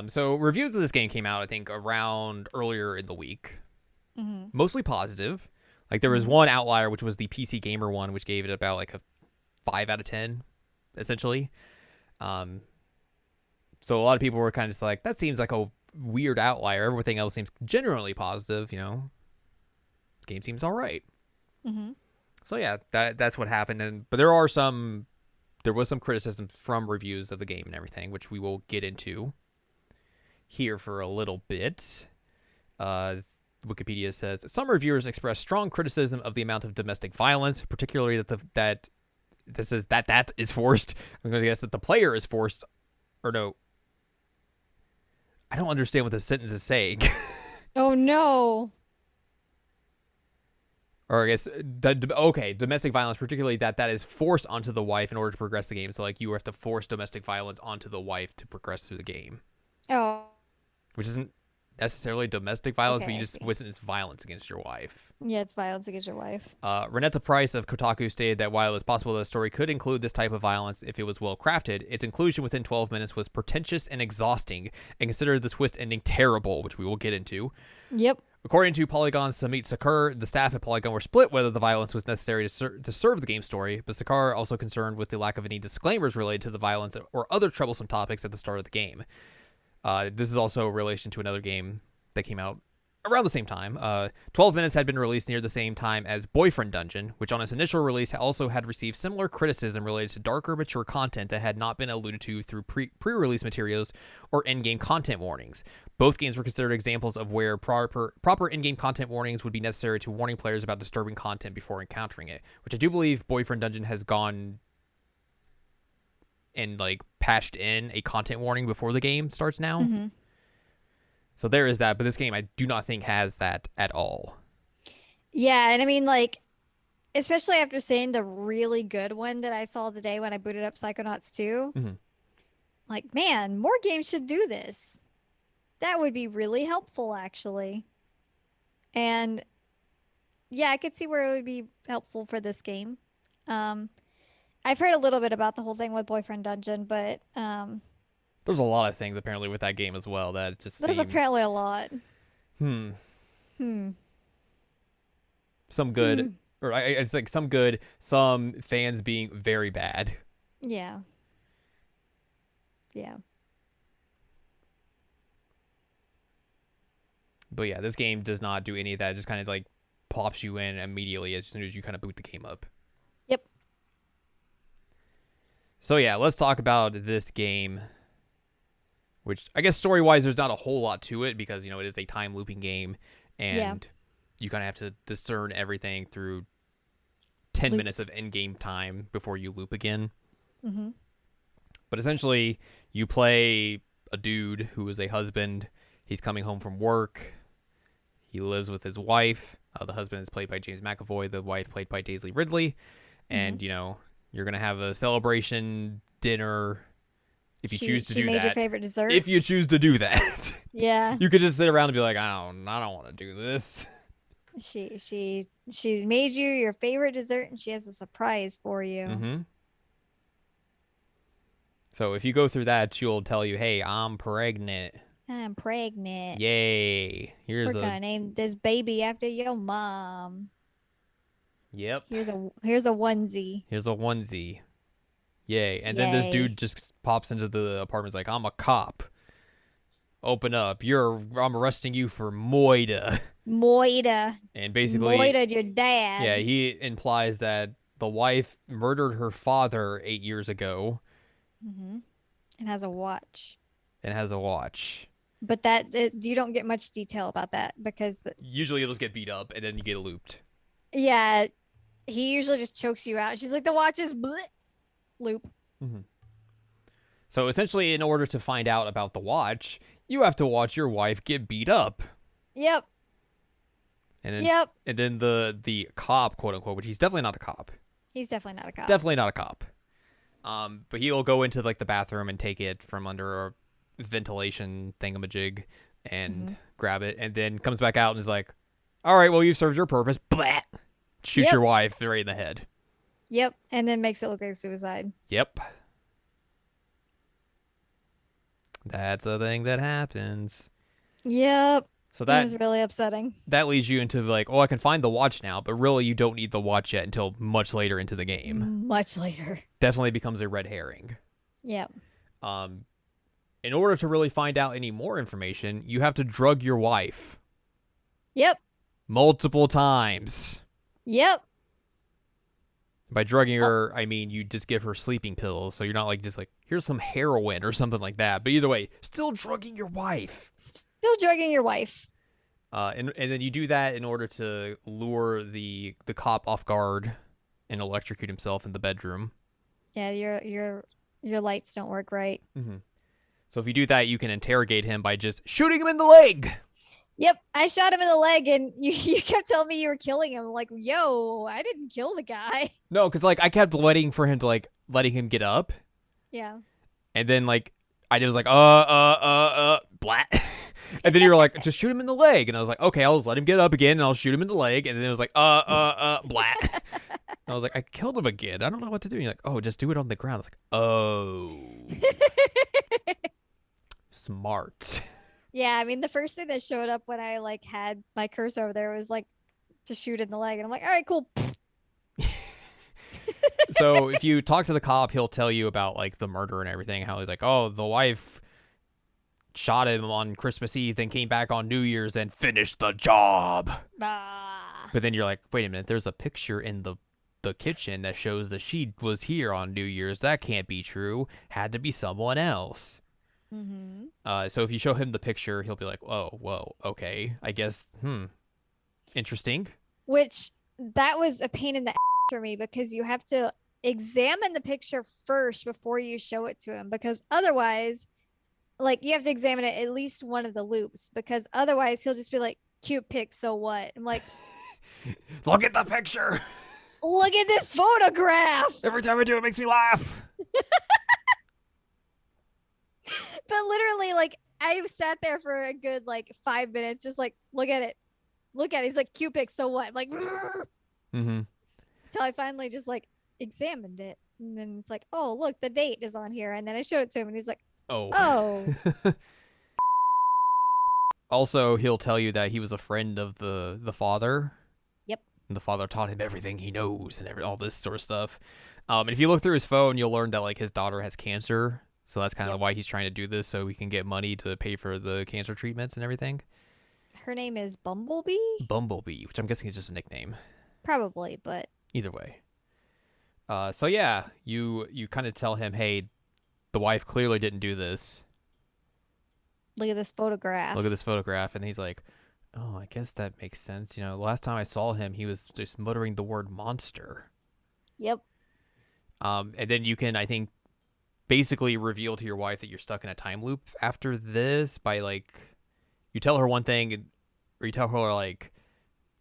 Speaker 1: So reviews of this game came out, I think, around earlier in the week.
Speaker 2: Mm-hmm.
Speaker 1: Mostly positive. Like, there was one outlier, which was the PC Gamer one, which gave it about like a 5 out of 10, essentially. So a lot of people were kind of just like, that seems like a weird outlier. Everything else seems generally positive, This game seems all right.
Speaker 2: Mm-hmm.
Speaker 1: So yeah, that's what happened. But there was some criticism from reviews of the game and everything, which we will get into here for a little bit. Wikipedia says some reviewers express strong criticism of the amount of domestic violence, particularly that this is that is forced. I'm going to guess that the player is forced, or no. I don't understand what this sentence is saying.
Speaker 2: Oh no.
Speaker 1: Or I guess domestic violence, particularly that is forced onto the wife in order to progress the game. So like you have to force domestic violence onto the wife to progress through the game,
Speaker 2: Oh.
Speaker 1: which isn't necessarily domestic violence,
Speaker 2: Okay,
Speaker 1: but you
Speaker 2: I
Speaker 1: just
Speaker 2: see.
Speaker 1: witness violence against your wife.
Speaker 2: Yeah, it's violence against your wife.
Speaker 1: Renetta Price of Kotaku stated that while it's possible that a story could include this type of violence if it was well crafted, its inclusion within 12 minutes was pretentious and exhausting, and considered the twist ending terrible, which we will get into.
Speaker 2: Yep.
Speaker 1: According to Polygon's Samit Sakar, the staff at Polygon were split whether the violence was necessary to serve the game story, but Sakar also concerned with the lack of any disclaimers related to the violence or other troublesome topics at the start of the game. This is also in relation to another game that came out around the same time. 12 Minutes had been released near the same time as Boyfriend Dungeon, which on its initial release also had received similar criticism related to darker, mature content that had not been alluded to through pre-release materials or in-game content warnings. Both games were considered examples of where proper in-game content warnings would be necessary to warning players about disturbing content before encountering it, which I do believe Boyfriend Dungeon has gone and like patched in a content warning before the game starts now.
Speaker 2: Mm-hmm.
Speaker 1: So there is that, but this game I do not think has that at all.
Speaker 2: Yeah, and I mean, like, especially after seeing the really good one that I saw the day when I booted up Psychonauts 2, like, man, more games should do this. That would be really helpful, actually. And yeah, I could see where it would be helpful for this game. I've heard a little bit about the whole thing with Boyfriend Dungeon, but
Speaker 1: There's a lot of things apparently with that game as well that it just
Speaker 2: there's
Speaker 1: seem,
Speaker 2: apparently a lot.
Speaker 1: some good, or it's like some good, some fans being very bad.
Speaker 2: Yeah. Yeah.
Speaker 1: But yeah, this game does not do any of that. It just kind of like pops you in immediately as soon as you kind of boot the game up.
Speaker 2: Yep.
Speaker 1: So yeah, let's talk about this game, which I guess story-wise there's not a whole lot to it because, you know, it is a time looping game and you kind of have to discern everything through 10 minutes of in-game time before you loop again.
Speaker 2: Mm-hmm.
Speaker 1: But essentially, you play a dude who is a husband. He's coming home from work. He lives with his wife. The husband is played by James McAvoy. The wife played by Daisy Ridley. And, you know, you're going to have a celebration dinner if you choose to do that.
Speaker 2: She made your favorite dessert?
Speaker 1: If you choose to do that.
Speaker 2: Yeah.
Speaker 1: You could just sit around and be like, I don't want to do this.
Speaker 2: She's made you your favorite dessert and she has a surprise for you.
Speaker 1: Mm-hmm. So if you go through that, she'll tell you, hey, I'm pregnant.
Speaker 2: I'm pregnant.
Speaker 1: Yay.
Speaker 2: We're gonna name this baby after your mom.
Speaker 1: Yep.
Speaker 2: Here's a onesie.
Speaker 1: Here's a onesie. Yay. And then this dude just pops into the apartment. Like, I'm a cop. Open up. I'm arresting you for moida.
Speaker 2: Moida.
Speaker 1: And basically,
Speaker 2: moida'd your dad.
Speaker 1: Yeah, he implies that the wife murdered her father 8 years ago.
Speaker 2: Mm-hmm. And has a watch. But you don't get much detail about that because
Speaker 1: usually you'll just get beat up and then you get looped.
Speaker 2: Yeah, he usually just chokes you out. She's like, the watch is loop.
Speaker 1: Mm-hmm. So essentially, in order to find out about the watch, you have to watch your wife get beat up.
Speaker 2: Yep.
Speaker 1: And then, And then the cop, quote unquote, which he's definitely not a cop.
Speaker 2: He's definitely not a cop.
Speaker 1: Definitely not a cop. But he'll go into like the bathroom and take it from under a ventilation thingamajig and grab it, and then comes back out and is like, "All right, well, you've served your purpose." Blah! Shoots your wife right in the head.
Speaker 2: Yep, and then makes it look like suicide.
Speaker 1: Yep. That's a thing that happens.
Speaker 2: Yep.
Speaker 1: So that
Speaker 2: was really upsetting.
Speaker 1: That leads you into like, oh, I can find the watch now, but really you don't need the watch yet until much later into the game.
Speaker 2: Much later.
Speaker 1: Definitely becomes a red herring.
Speaker 2: Yep.
Speaker 1: In order to really find out any more information, you have to drug your wife.
Speaker 2: Yep.
Speaker 1: Multiple times.
Speaker 2: Yep.
Speaker 1: By drugging her, I mean you just give her sleeping pills, so you're not like just like, here's some heroin or something like that. But either way, still drugging your wife.
Speaker 2: Still drugging your wife.
Speaker 1: And then you do that in order to lure the cop off guard and electrocute himself in the bedroom.
Speaker 2: Yeah, your lights don't work right.
Speaker 1: Mm-hmm. So if you do that, you can interrogate him by just shooting him in the leg.
Speaker 2: Yep, I shot him in the leg, and you kept telling me you were killing him. I'm like, yo, I didn't kill the guy.
Speaker 1: No, because like I kept waiting for him to like letting him get up,
Speaker 2: Yeah.
Speaker 1: and then like I was like blat, and then you were like just shoot him in the leg, and I was like okay, I'll just let him get up again, and I'll shoot him in the leg, and then it was like blat. And I was like I killed him again. I don't know what to do. And you're like oh just do it on the ground. I was like oh smart.
Speaker 2: Yeah, I mean, the first thing that showed up when I like had my cursor over there was like to shoot in the leg, and I'm like, all right, cool.
Speaker 1: So if you talk to the cop, he'll tell you about like the murder and everything. How he's like, oh, the wife shot him on Christmas Eve, then came back on New Year's and finished the job.
Speaker 2: Ah.
Speaker 1: But then you're like, wait a minute, there's a picture in the kitchen that shows that she was here on New Year's. That can't be true. Had to be someone else.
Speaker 2: Mm-hmm.
Speaker 1: So if you show him the picture, he'll be like, oh, whoa, okay, I guess, interesting.
Speaker 2: Which that was a pain in the ass for me because you have to examine the picture first before you show it to him, because otherwise, like, you have to examine it at least one of the loops, because otherwise he'll just be like, cute pic, so what? I'm like,
Speaker 1: look at the picture.
Speaker 2: Look at this photograph.
Speaker 1: Every time I do it makes me laugh.
Speaker 2: But literally, like, I sat there for a good like 5 minutes, just like, look at it. Look at it. He's like, cute pic, so what? I'm like,
Speaker 1: mm-hmm.
Speaker 2: Until I finally just like examined it. And then it's like, oh, look, the date is on here. And then I showed it to him and he's like, oh.
Speaker 1: Also, he'll tell you that he was a friend of the father.
Speaker 2: Yep.
Speaker 1: And the father taught him everything he knows and all this sort of stuff. And if you look through his phone, you'll learn that like his daughter has cancer. So that's kind of why he's trying to do this, so he can get money to pay for the cancer treatments and everything.
Speaker 2: Her name is Bumblebee?
Speaker 1: Bumblebee, which I'm guessing is just a nickname.
Speaker 2: Probably, but...
Speaker 1: Either way. So yeah, you kind of tell him, hey, the wife clearly didn't do this.
Speaker 2: Look at this photograph.
Speaker 1: Look at this photograph. And he's like, oh, I guess that makes sense. You know, the last time I saw him, he was just muttering the word monster.
Speaker 2: Yep.
Speaker 1: And then you can, I think, basically reveal to your wife that you're stuck in a time loop after this by like you tell her one thing or you tell her like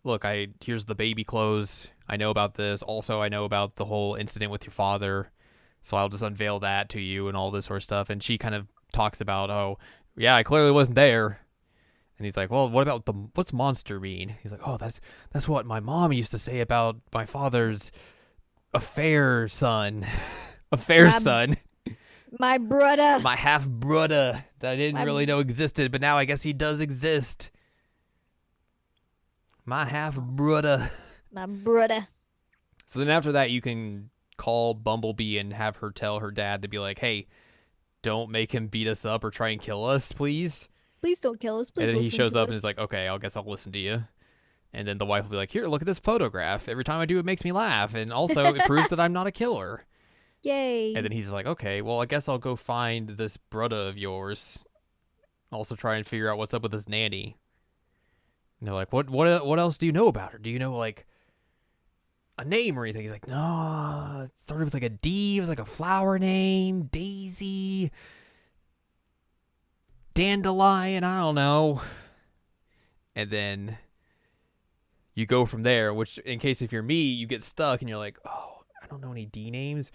Speaker 1: look, here's the baby clothes, I know about this, also I know about the whole incident with your father, so I'll just unveil that to you and all this sort of stuff. And she kind of talks about, oh yeah, I clearly wasn't there. And he's like, well, what about what's monster mean? He's like, oh, that's what my mom used to say about my father's affair son. Affair son.
Speaker 2: My brother.
Speaker 1: My half brother that I didn't really know existed, but now I guess he does exist. My half brother.
Speaker 2: My brother.
Speaker 1: So then after that, you can call Bumblebee and have her tell her dad to be like, hey, don't make him beat us up or try and kill us, please.
Speaker 2: Please don't kill us. Please.
Speaker 1: And then he shows up
Speaker 2: and
Speaker 1: is like, okay, I guess I'll listen to you. And then the wife will be like, here, look at this photograph. Every time I do, it makes me laugh. And also, it proves that I'm not a killer.
Speaker 2: Yay.
Speaker 1: And then he's like, okay, well, I guess I'll go find this brother of yours. Also try and figure out what's up with this nanny. And they're like, what else do you know about her? Do you know, like, a name or anything? He's like, no, it started with, like, a D. It was, like, a flower name. Daisy. Dandelion. I don't know. And then you go from there, which, in case if you're me, you get stuck and you're like, oh, I don't know any D names.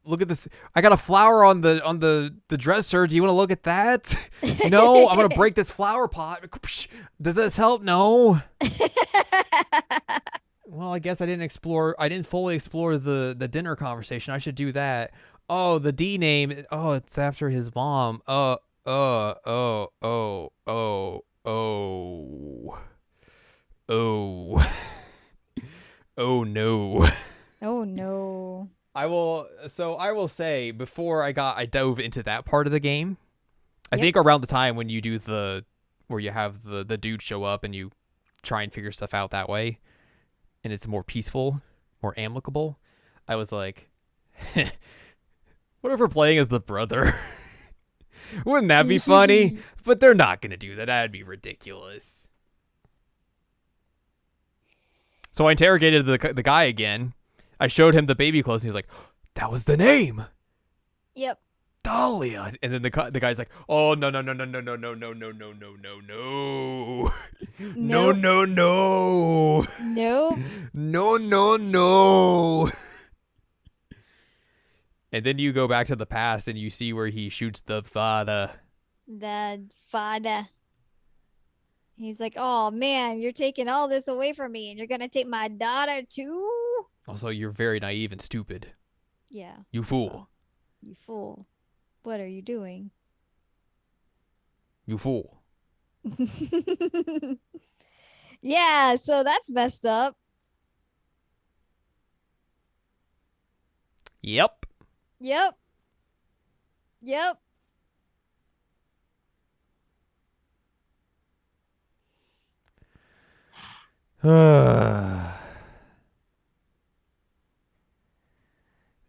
Speaker 1: Look at this. I got a flower on the dresser. Do you want to look at that? No, I'm going to break this flower pot. Does this help? No. Well, I guess I didn't fully explore the dinner conversation. I should do that. Oh, the D name. Oh, it's after his mom. Oh, oh no.
Speaker 2: Oh no.
Speaker 1: I will say, before I dove into that part of the game, I think around the time when you do where you have the dude show up and you try and figure stuff out that way, and it's more peaceful, more amicable, I was like, what if we're playing as the brother? Wouldn't that be funny? But they're not going to do that. That'd be ridiculous. So I interrogated the guy again. I showed him the baby clothes, and he was like, "That was the name,
Speaker 2: Yep.
Speaker 1: Dahlia." And then the guy's like, "Oh no, no,
Speaker 2: Nope.
Speaker 1: no, no,
Speaker 2: Nope.
Speaker 1: no, no, no." And then you go back to the past and you see where he shoots the father.
Speaker 2: The father. He's like, oh man, you're taking all this away from me and you're gonna take my daughter too?
Speaker 1: Also, you're very naive and stupid.
Speaker 2: Yeah.
Speaker 1: You fool.
Speaker 2: Well, you fool. What are you doing?
Speaker 1: You fool.
Speaker 2: Yeah, so that's messed up.
Speaker 1: Yep.
Speaker 2: Yep. Yep.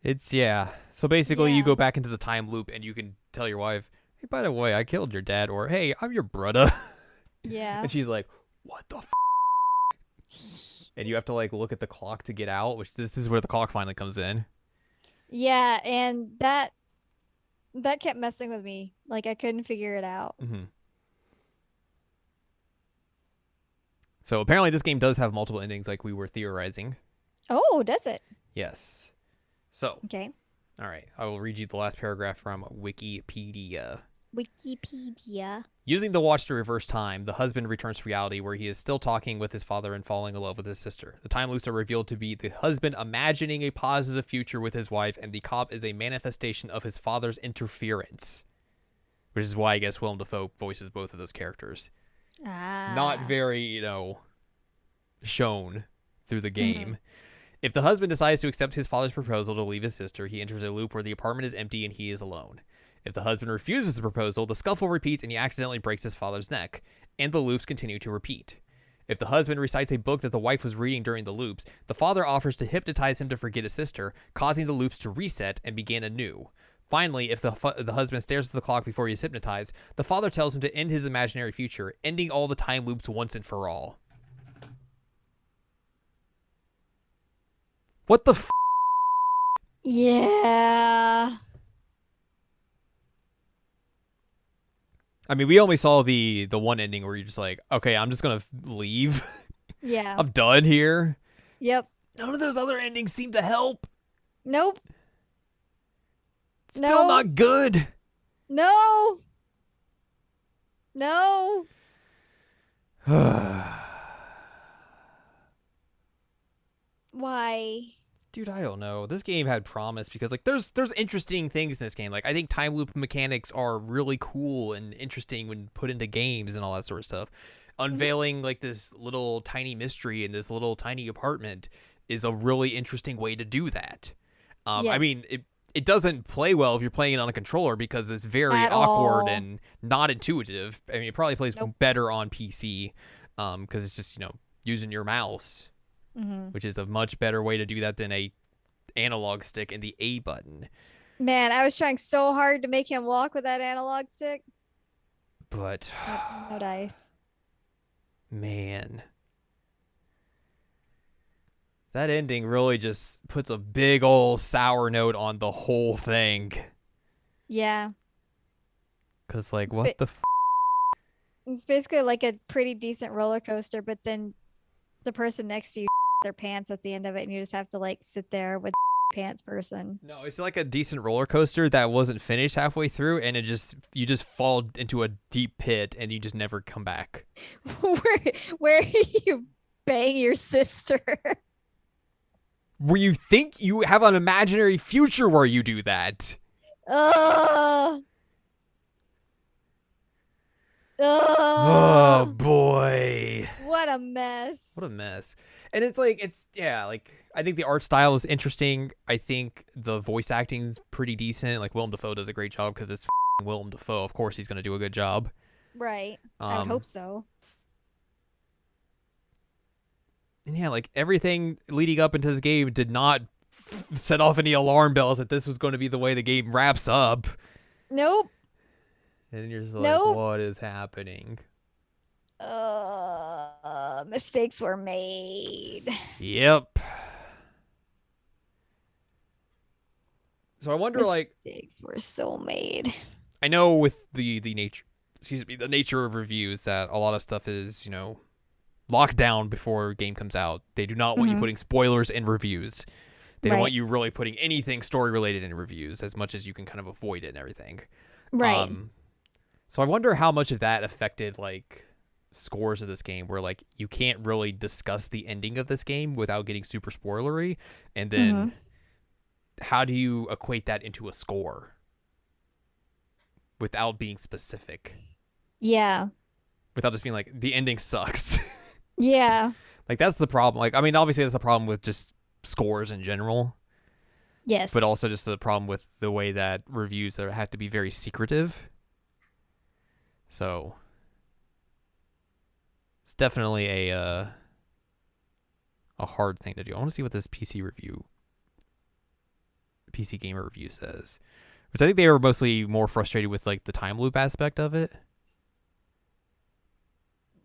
Speaker 1: It's, yeah. So basically, you
Speaker 2: Yeah.
Speaker 1: go back into the time loop and you can tell your wife, "Hey, by the way, I killed your dad," or "Hey, I'm your brother."
Speaker 2: Yeah.
Speaker 1: And she's like, "What the f?" And you have to like look at the clock to get out, which this is where the clock finally comes in.
Speaker 2: Yeah, and that kept messing with me. Like I couldn't figure it out.
Speaker 1: Mm-hmm. So apparently, this game does have multiple endings, like we were theorizing.
Speaker 2: Oh, does it?
Speaker 1: Yes. So,
Speaker 2: Okay.
Speaker 1: all right, I will read you the last paragraph from Wikipedia.
Speaker 2: Wikipedia.
Speaker 1: Using the watch to reverse time, the husband returns to reality where he is still talking with his father and falling in love with his sister. The time loops are revealed to be the husband imagining a positive future with his wife, and the cop is a manifestation of his father's interference. Which is why I guess Willem Dafoe voices both of those characters. Not
Speaker 2: Ah.
Speaker 1: very, shown through the game. If the husband decides to accept his father's proposal to leave his sister, he enters a loop where the apartment is empty and he is alone. If the husband refuses the proposal, the scuffle repeats and he accidentally breaks his father's neck, and the loops continue to repeat. If the husband recites a book that the wife was reading during the loops, the father offers to hypnotize him to forget his sister, causing the loops to reset and begin anew. Finally, if the husband stares at the clock before he is hypnotized, the father tells him to end his imaginary future, ending all the time loops once and for all. What the f?
Speaker 2: Yeah.
Speaker 1: I mean, we only saw the one ending where you're just like, okay, I'm just gonna leave.
Speaker 2: Yeah.
Speaker 1: I'm done here.
Speaker 2: Yep.
Speaker 1: None of those other endings seem to help.
Speaker 2: Nope.
Speaker 1: Still
Speaker 2: No.
Speaker 1: not good.
Speaker 2: No. No. Why?
Speaker 1: Dude, I don't know. This game had promise because like there's interesting things in this game. Like I think time loop mechanics are really cool and interesting when put into games and all that sort of stuff. Unveiling like this little tiny mystery in this little tiny apartment is a really interesting way to do that. I mean,
Speaker 2: Yes.
Speaker 1: it doesn't play well if you're playing it on a controller because it's very
Speaker 2: At
Speaker 1: awkward
Speaker 2: all.
Speaker 1: and not intuitive. I mean, it probably plays
Speaker 2: Nope.
Speaker 1: better on PC because it's just using your mouse,
Speaker 2: Mm-hmm.
Speaker 1: which is a much better way to do that than a analog stick and the A button.
Speaker 2: Man, I was trying so hard to make him walk with that analog stick.
Speaker 1: But
Speaker 2: No dice.
Speaker 1: man, that ending really just puts a big old sour note on the whole thing.
Speaker 2: Yeah.
Speaker 1: Cause like,
Speaker 2: It's
Speaker 1: what the f?
Speaker 2: It's basically like a pretty decent roller coaster, but then the person next to you their pants at the end of it, and you just have to like sit there with pants person.
Speaker 1: No, it's like a decent roller coaster that wasn't finished halfway through, and you just fall into a deep pit, and you just never come back.
Speaker 2: where you bang your sister?
Speaker 1: Where you think you have an imaginary future where you do that.
Speaker 2: Ugh.
Speaker 1: Oh
Speaker 2: Ugh.
Speaker 1: boy.
Speaker 2: What a mess.
Speaker 1: What a mess. And it's like, I think the art style is interesting. I think the voice acting is pretty decent. Like, Willem Dafoe does a great job because it's Willem Dafoe. Of course, he's going to do a good job.
Speaker 2: Right. I would hope so.
Speaker 1: And yeah, like, everything leading up into this game did not set off any alarm bells that this was going to be the way the game wraps up.
Speaker 2: Nope.
Speaker 1: And you're just like,
Speaker 2: Nope.
Speaker 1: what is happening?
Speaker 2: Mistakes were made.
Speaker 1: Yep. So I wonder, like,
Speaker 2: Mistakes were so made.
Speaker 1: I know with the nature, excuse me, the nature of reviews that a lot of stuff is, locked down before a game comes out. They do not want you
Speaker 2: Hmm.
Speaker 1: putting spoilers in reviews. They don't want
Speaker 2: Right.
Speaker 1: you really putting anything story related in reviews as much as you can kind of avoid it and everything.
Speaker 2: Right.
Speaker 1: Um, so I wonder how much of that affected like scores of this game, where like you can't really discuss the ending of this game without getting super spoilery, and
Speaker 2: Hmm.
Speaker 1: then how do you equate that into a score without being specific,
Speaker 2: Yeah.
Speaker 1: without just being like the ending sucks.
Speaker 2: Yeah.
Speaker 1: Like that's the problem. Like I mean, obviously that's the problem with just scores in general, but
Speaker 2: Yes.
Speaker 1: also just the problem with the way that reviews have to be very secretive. So it's definitely a hard thing to do. I want to see what this PC gamer review says, which I think they were mostly more frustrated with like the time loop aspect of it.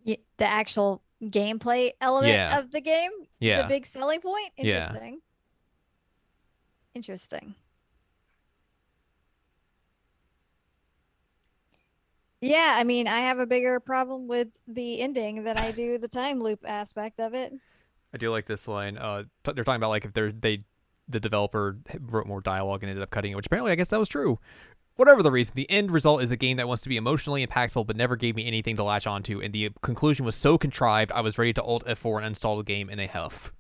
Speaker 2: The actual gameplay element
Speaker 1: Yeah,
Speaker 2: of the game, the
Speaker 1: yeah,
Speaker 2: big selling point.
Speaker 1: yeah.
Speaker 2: Interesting. Interesting. Yeah, I mean, I have a bigger problem with the ending than I do the time loop aspect of it.
Speaker 1: I do like this line. They're talking about like if the developer wrote more dialogue and ended up cutting it, which apparently I guess that was true. Whatever the reason, the end result is a game that wants to be emotionally impactful but never gave me anything to latch onto, and the conclusion was so contrived I was ready to Alt F4 and install the game in a huff.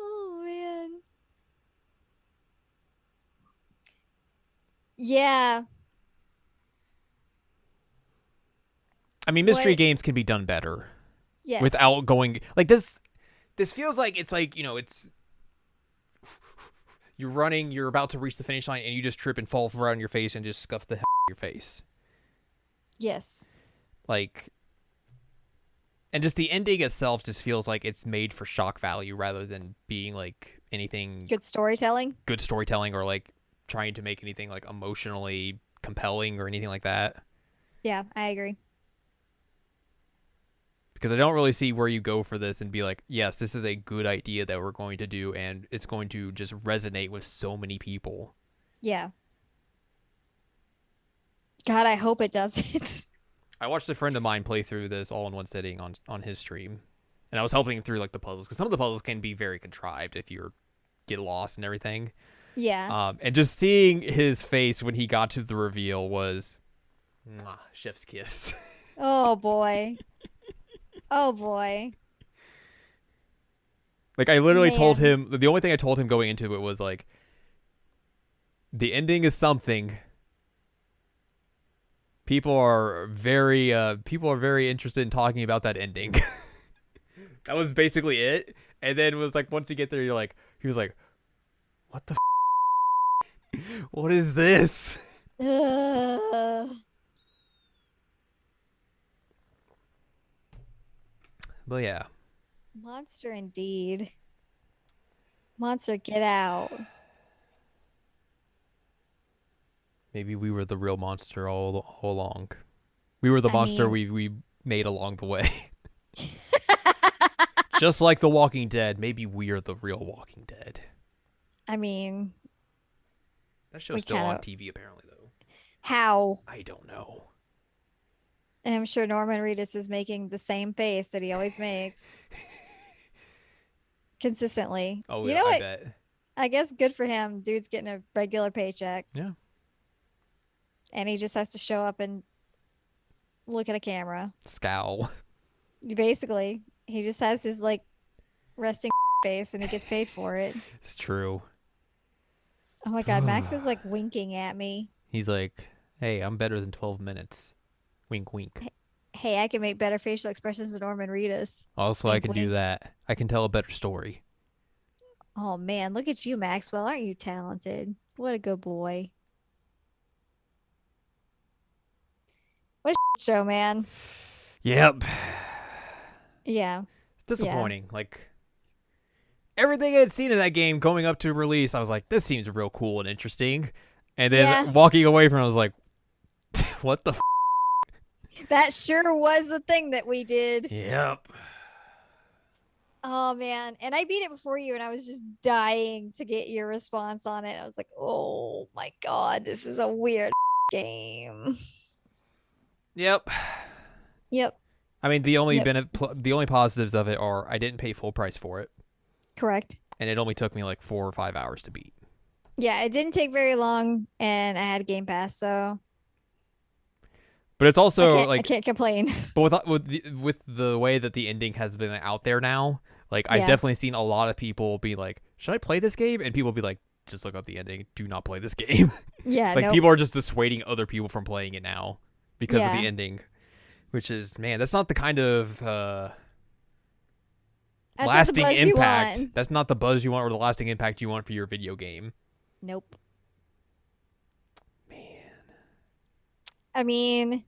Speaker 2: Oh man. Yeah.
Speaker 1: I mean, mystery
Speaker 2: What?
Speaker 1: games can be done better
Speaker 2: Yes.
Speaker 1: without going like this. This feels like it's like it's you're running, you're about to reach the finish line, and you just trip and fall right on your face and just scuff the hell out of your face.
Speaker 2: Yes.
Speaker 1: Like, and just the ending itself just feels like it's made for shock value rather than being like anything
Speaker 2: Good storytelling.
Speaker 1: good storytelling or like trying to make anything like emotionally compelling or anything like that.
Speaker 2: Yeah, I agree.
Speaker 1: Because I don't really see where you go for this and be like, yes, this is a good idea that we're going to do, and it's going to just resonate with so many people.
Speaker 2: Yeah. God, I hope it doesn't.
Speaker 1: I watched a friend of mine play through this all in one sitting on his stream, and I was helping him through like the puzzles because some of the puzzles can be very contrived if you get lost and everything.
Speaker 2: Yeah.
Speaker 1: And just seeing his face when he got to the reveal was, mwah, chef's kiss.
Speaker 2: Oh boy. Oh boy.
Speaker 1: Like I literally told
Speaker 2: Man.
Speaker 1: him the only thing I told him going into it was like, the ending is something. People are very interested in talking about that ending. That was basically it. And then it was like once you get there, he was like, what the what is this?
Speaker 2: Ugh.
Speaker 1: But yeah,
Speaker 2: Monster indeed. Monster, get out.
Speaker 1: maybe we were the real monster all along. We were the
Speaker 2: I
Speaker 1: monster
Speaker 2: mean,
Speaker 1: we made along the way. Just like The Walking Dead, maybe we are the real Walking Dead.
Speaker 2: I mean,
Speaker 1: That
Speaker 2: we
Speaker 1: show's still
Speaker 2: kind
Speaker 1: on
Speaker 2: of
Speaker 1: TV apparently though.
Speaker 2: how?
Speaker 1: I don't know.
Speaker 2: And I'm sure Norman Reedus is making the same face that he always makes consistently.
Speaker 1: Oh
Speaker 2: You
Speaker 1: yeah,
Speaker 2: know
Speaker 1: I
Speaker 2: what?
Speaker 1: bet.
Speaker 2: I guess good for him. Dude's getting a regular paycheck,
Speaker 1: Yeah.
Speaker 2: and he just has to show up and look at a camera.
Speaker 1: Scowl.
Speaker 2: Basically, he just has his like resting face, and he gets paid for it.
Speaker 1: It's true.
Speaker 2: Oh my God, Max is like winking at me.
Speaker 1: He's like, hey, I'm better than 12 minutes. Wink, wink.
Speaker 2: Hey, I can make better facial expressions than Norman Reedus.
Speaker 1: Also, I
Speaker 2: Wink,
Speaker 1: can do
Speaker 2: wink.
Speaker 1: that. I can tell a better story.
Speaker 2: Oh man, look at you, Maxwell. Aren't you talented? What a good boy. What a show, man.
Speaker 1: Yep.
Speaker 2: Yeah.
Speaker 1: It's
Speaker 2: Yeah.
Speaker 1: disappointing. Like, everything I had seen in that game going up to release, I was like, this seems real cool and interesting. And then walking away from it, I was like, what the
Speaker 2: That sure was the thing that we did.
Speaker 1: Yep.
Speaker 2: Oh man. And I beat it before you and I was just dying to get your response on it. I was like, oh my God, this is a weird game.
Speaker 1: Yep.
Speaker 2: Yep.
Speaker 1: I mean, the only positives of it are I didn't pay full price for it.
Speaker 2: Correct.
Speaker 1: And it only took me like 4 or 5 hours to beat.
Speaker 2: Yeah, it didn't take very long and I had Game Pass, so
Speaker 1: but it's also
Speaker 2: I can't complain.
Speaker 1: But with the way that the ending has been out there now, like I've definitely seen a lot of people be like, "Should I play this game?" And people be like, "Just look up the ending. Do not play this game."
Speaker 2: Yeah,
Speaker 1: like people are just dissuading other people from playing it now because of the ending, which is that's not the kind of lasting impact. That's not the buzz you want or the lasting impact you want for your video game.
Speaker 2: Nope.
Speaker 1: Man.
Speaker 2: I mean,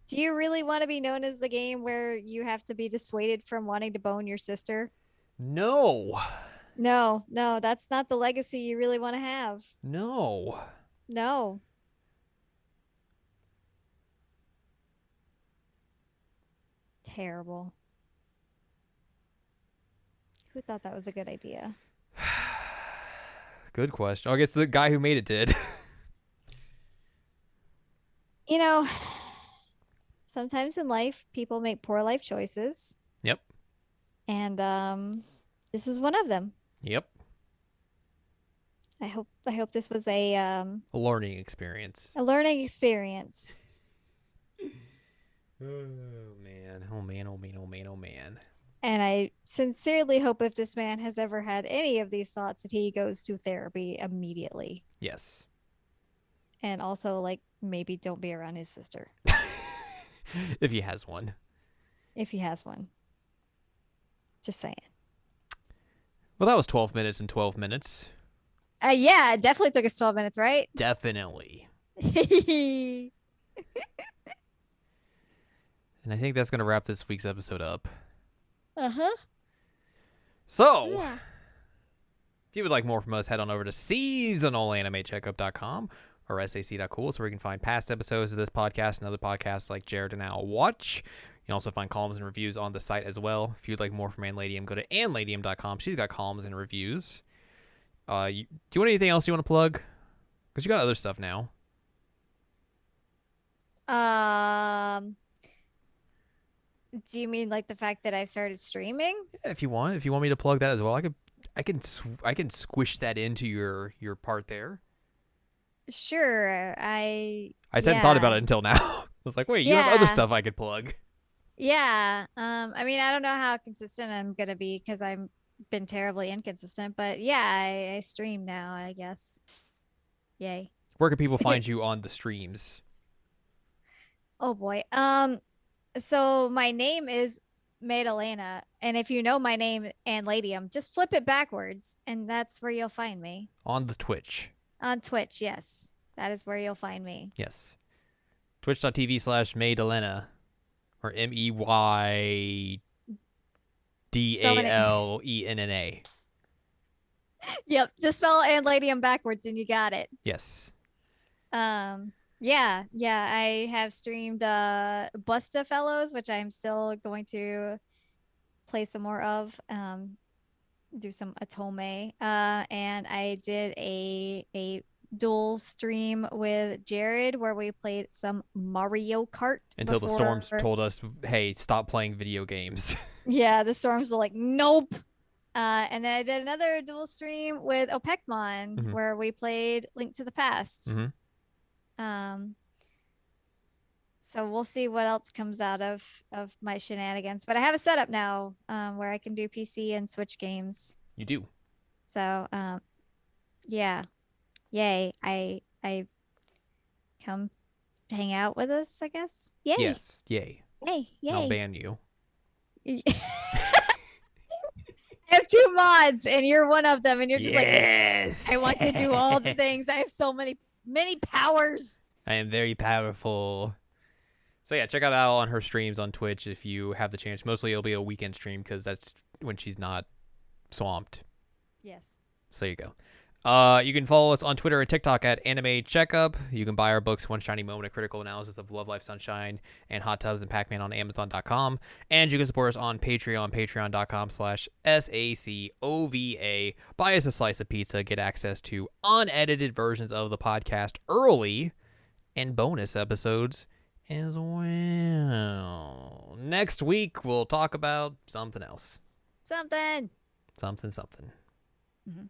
Speaker 2: do you really want to be known as the game where you have to be dissuaded from wanting to bone your sister?
Speaker 1: No.
Speaker 2: No, that's not the legacy you really want to have.
Speaker 1: No.
Speaker 2: No. Terrible. Who thought that was a good idea?
Speaker 1: Good question. I guess the guy who made it did.
Speaker 2: You know, sometimes in life, people make poor life choices.
Speaker 1: Yep.
Speaker 2: And this is one of them.
Speaker 1: Yep.
Speaker 2: I hope this was a
Speaker 1: learning experience.
Speaker 2: A learning experience.
Speaker 1: Oh man. Oh man. Oh man. Oh man. Oh man.
Speaker 2: And I sincerely hope if this man has ever had any of these thoughts that he goes to therapy immediately.
Speaker 1: Yes.
Speaker 2: And also, like, maybe don't be around his sister.
Speaker 1: If he has one.
Speaker 2: If he has one. Just saying.
Speaker 1: Well, that was 12 minutes and 12 minutes.
Speaker 2: Yeah, it definitely took us 12 minutes, right?
Speaker 1: Definitely. And I think that's going to wrap this week's episode up.
Speaker 2: Uh-huh.
Speaker 1: So, if you would like more from us, head on over to seasonalanimecheckup.com or sac.cool, so where you can find past episodes of this podcast and other podcasts like Jared and Al Watch. You can also find columns and reviews on the site as well. If you'd like more from Anladium, go to anladium.com. She's got columns and reviews. Do you want anything else you want to plug? Because you got other stuff now.
Speaker 2: Do you mean like the fact that I started streaming?
Speaker 1: Yeah, if you want me to plug that as well, I can squish that into your part there.
Speaker 2: Sure.
Speaker 1: I hadn't thought about it until now. I was like, wait, you have other stuff I could plug.
Speaker 2: Yeah. I mean, I don't know how consistent I'm gonna be because I've been terribly inconsistent, but yeah, I stream now, I guess. Yay.
Speaker 1: Where can people find you on the streams?
Speaker 2: Oh boy. So my name is Madalena, and if you know my name Anladium, just flip it backwards, and that's where you'll find me.
Speaker 1: On the Twitch.
Speaker 2: On Twitch, yes. That is where you'll find me.
Speaker 1: Yes. Twitch.tv/Maydalena or MEYDALENNA.
Speaker 2: Yep. Just spell Anladium backwards and you got it.
Speaker 1: Yes.
Speaker 2: Yeah, I have streamed Busta Fellows, which I'm still going to play some more of. Do some Atome. And I did a dual stream with Jared where we played some Mario Kart
Speaker 1: until the storms told us, hey, stop playing video games.
Speaker 2: Yeah, the storms were like, nope. And then I did another dual stream with Opekmon where we played Link to the Past. So we'll see what else comes out of my shenanigans, but I have a setup now where I can do PC and Switch games.
Speaker 1: You do.
Speaker 2: So yeah, yay. I come hang out with us, I guess. Yay.
Speaker 1: Yes, yay.
Speaker 2: Yay.
Speaker 1: I'll ban you.
Speaker 2: I have 2 mods and you're one of them, and you're just like, I want to do all the things. I have so many powers.
Speaker 1: I am very powerful. So yeah, check out Al on her streams on Twitch if you have the chance. Mostly it'll be a weekend stream because that's when she's not swamped.
Speaker 2: Yes.
Speaker 1: So there you go. You can follow us on Twitter and TikTok at Anime Checkup. You can buy our books, One Shiny Moment, a critical analysis of Love, Life, Sunshine, and Hot Tubs and Pac-Man on Amazon.com. And you can support us on Patreon, patreon.com/SACOVA. Buy us a slice of pizza, get access to unedited versions of the podcast early, and bonus episodes as well. Next week, we'll talk about something else.
Speaker 2: Something.
Speaker 1: Something.
Speaker 2: Mm-hmm.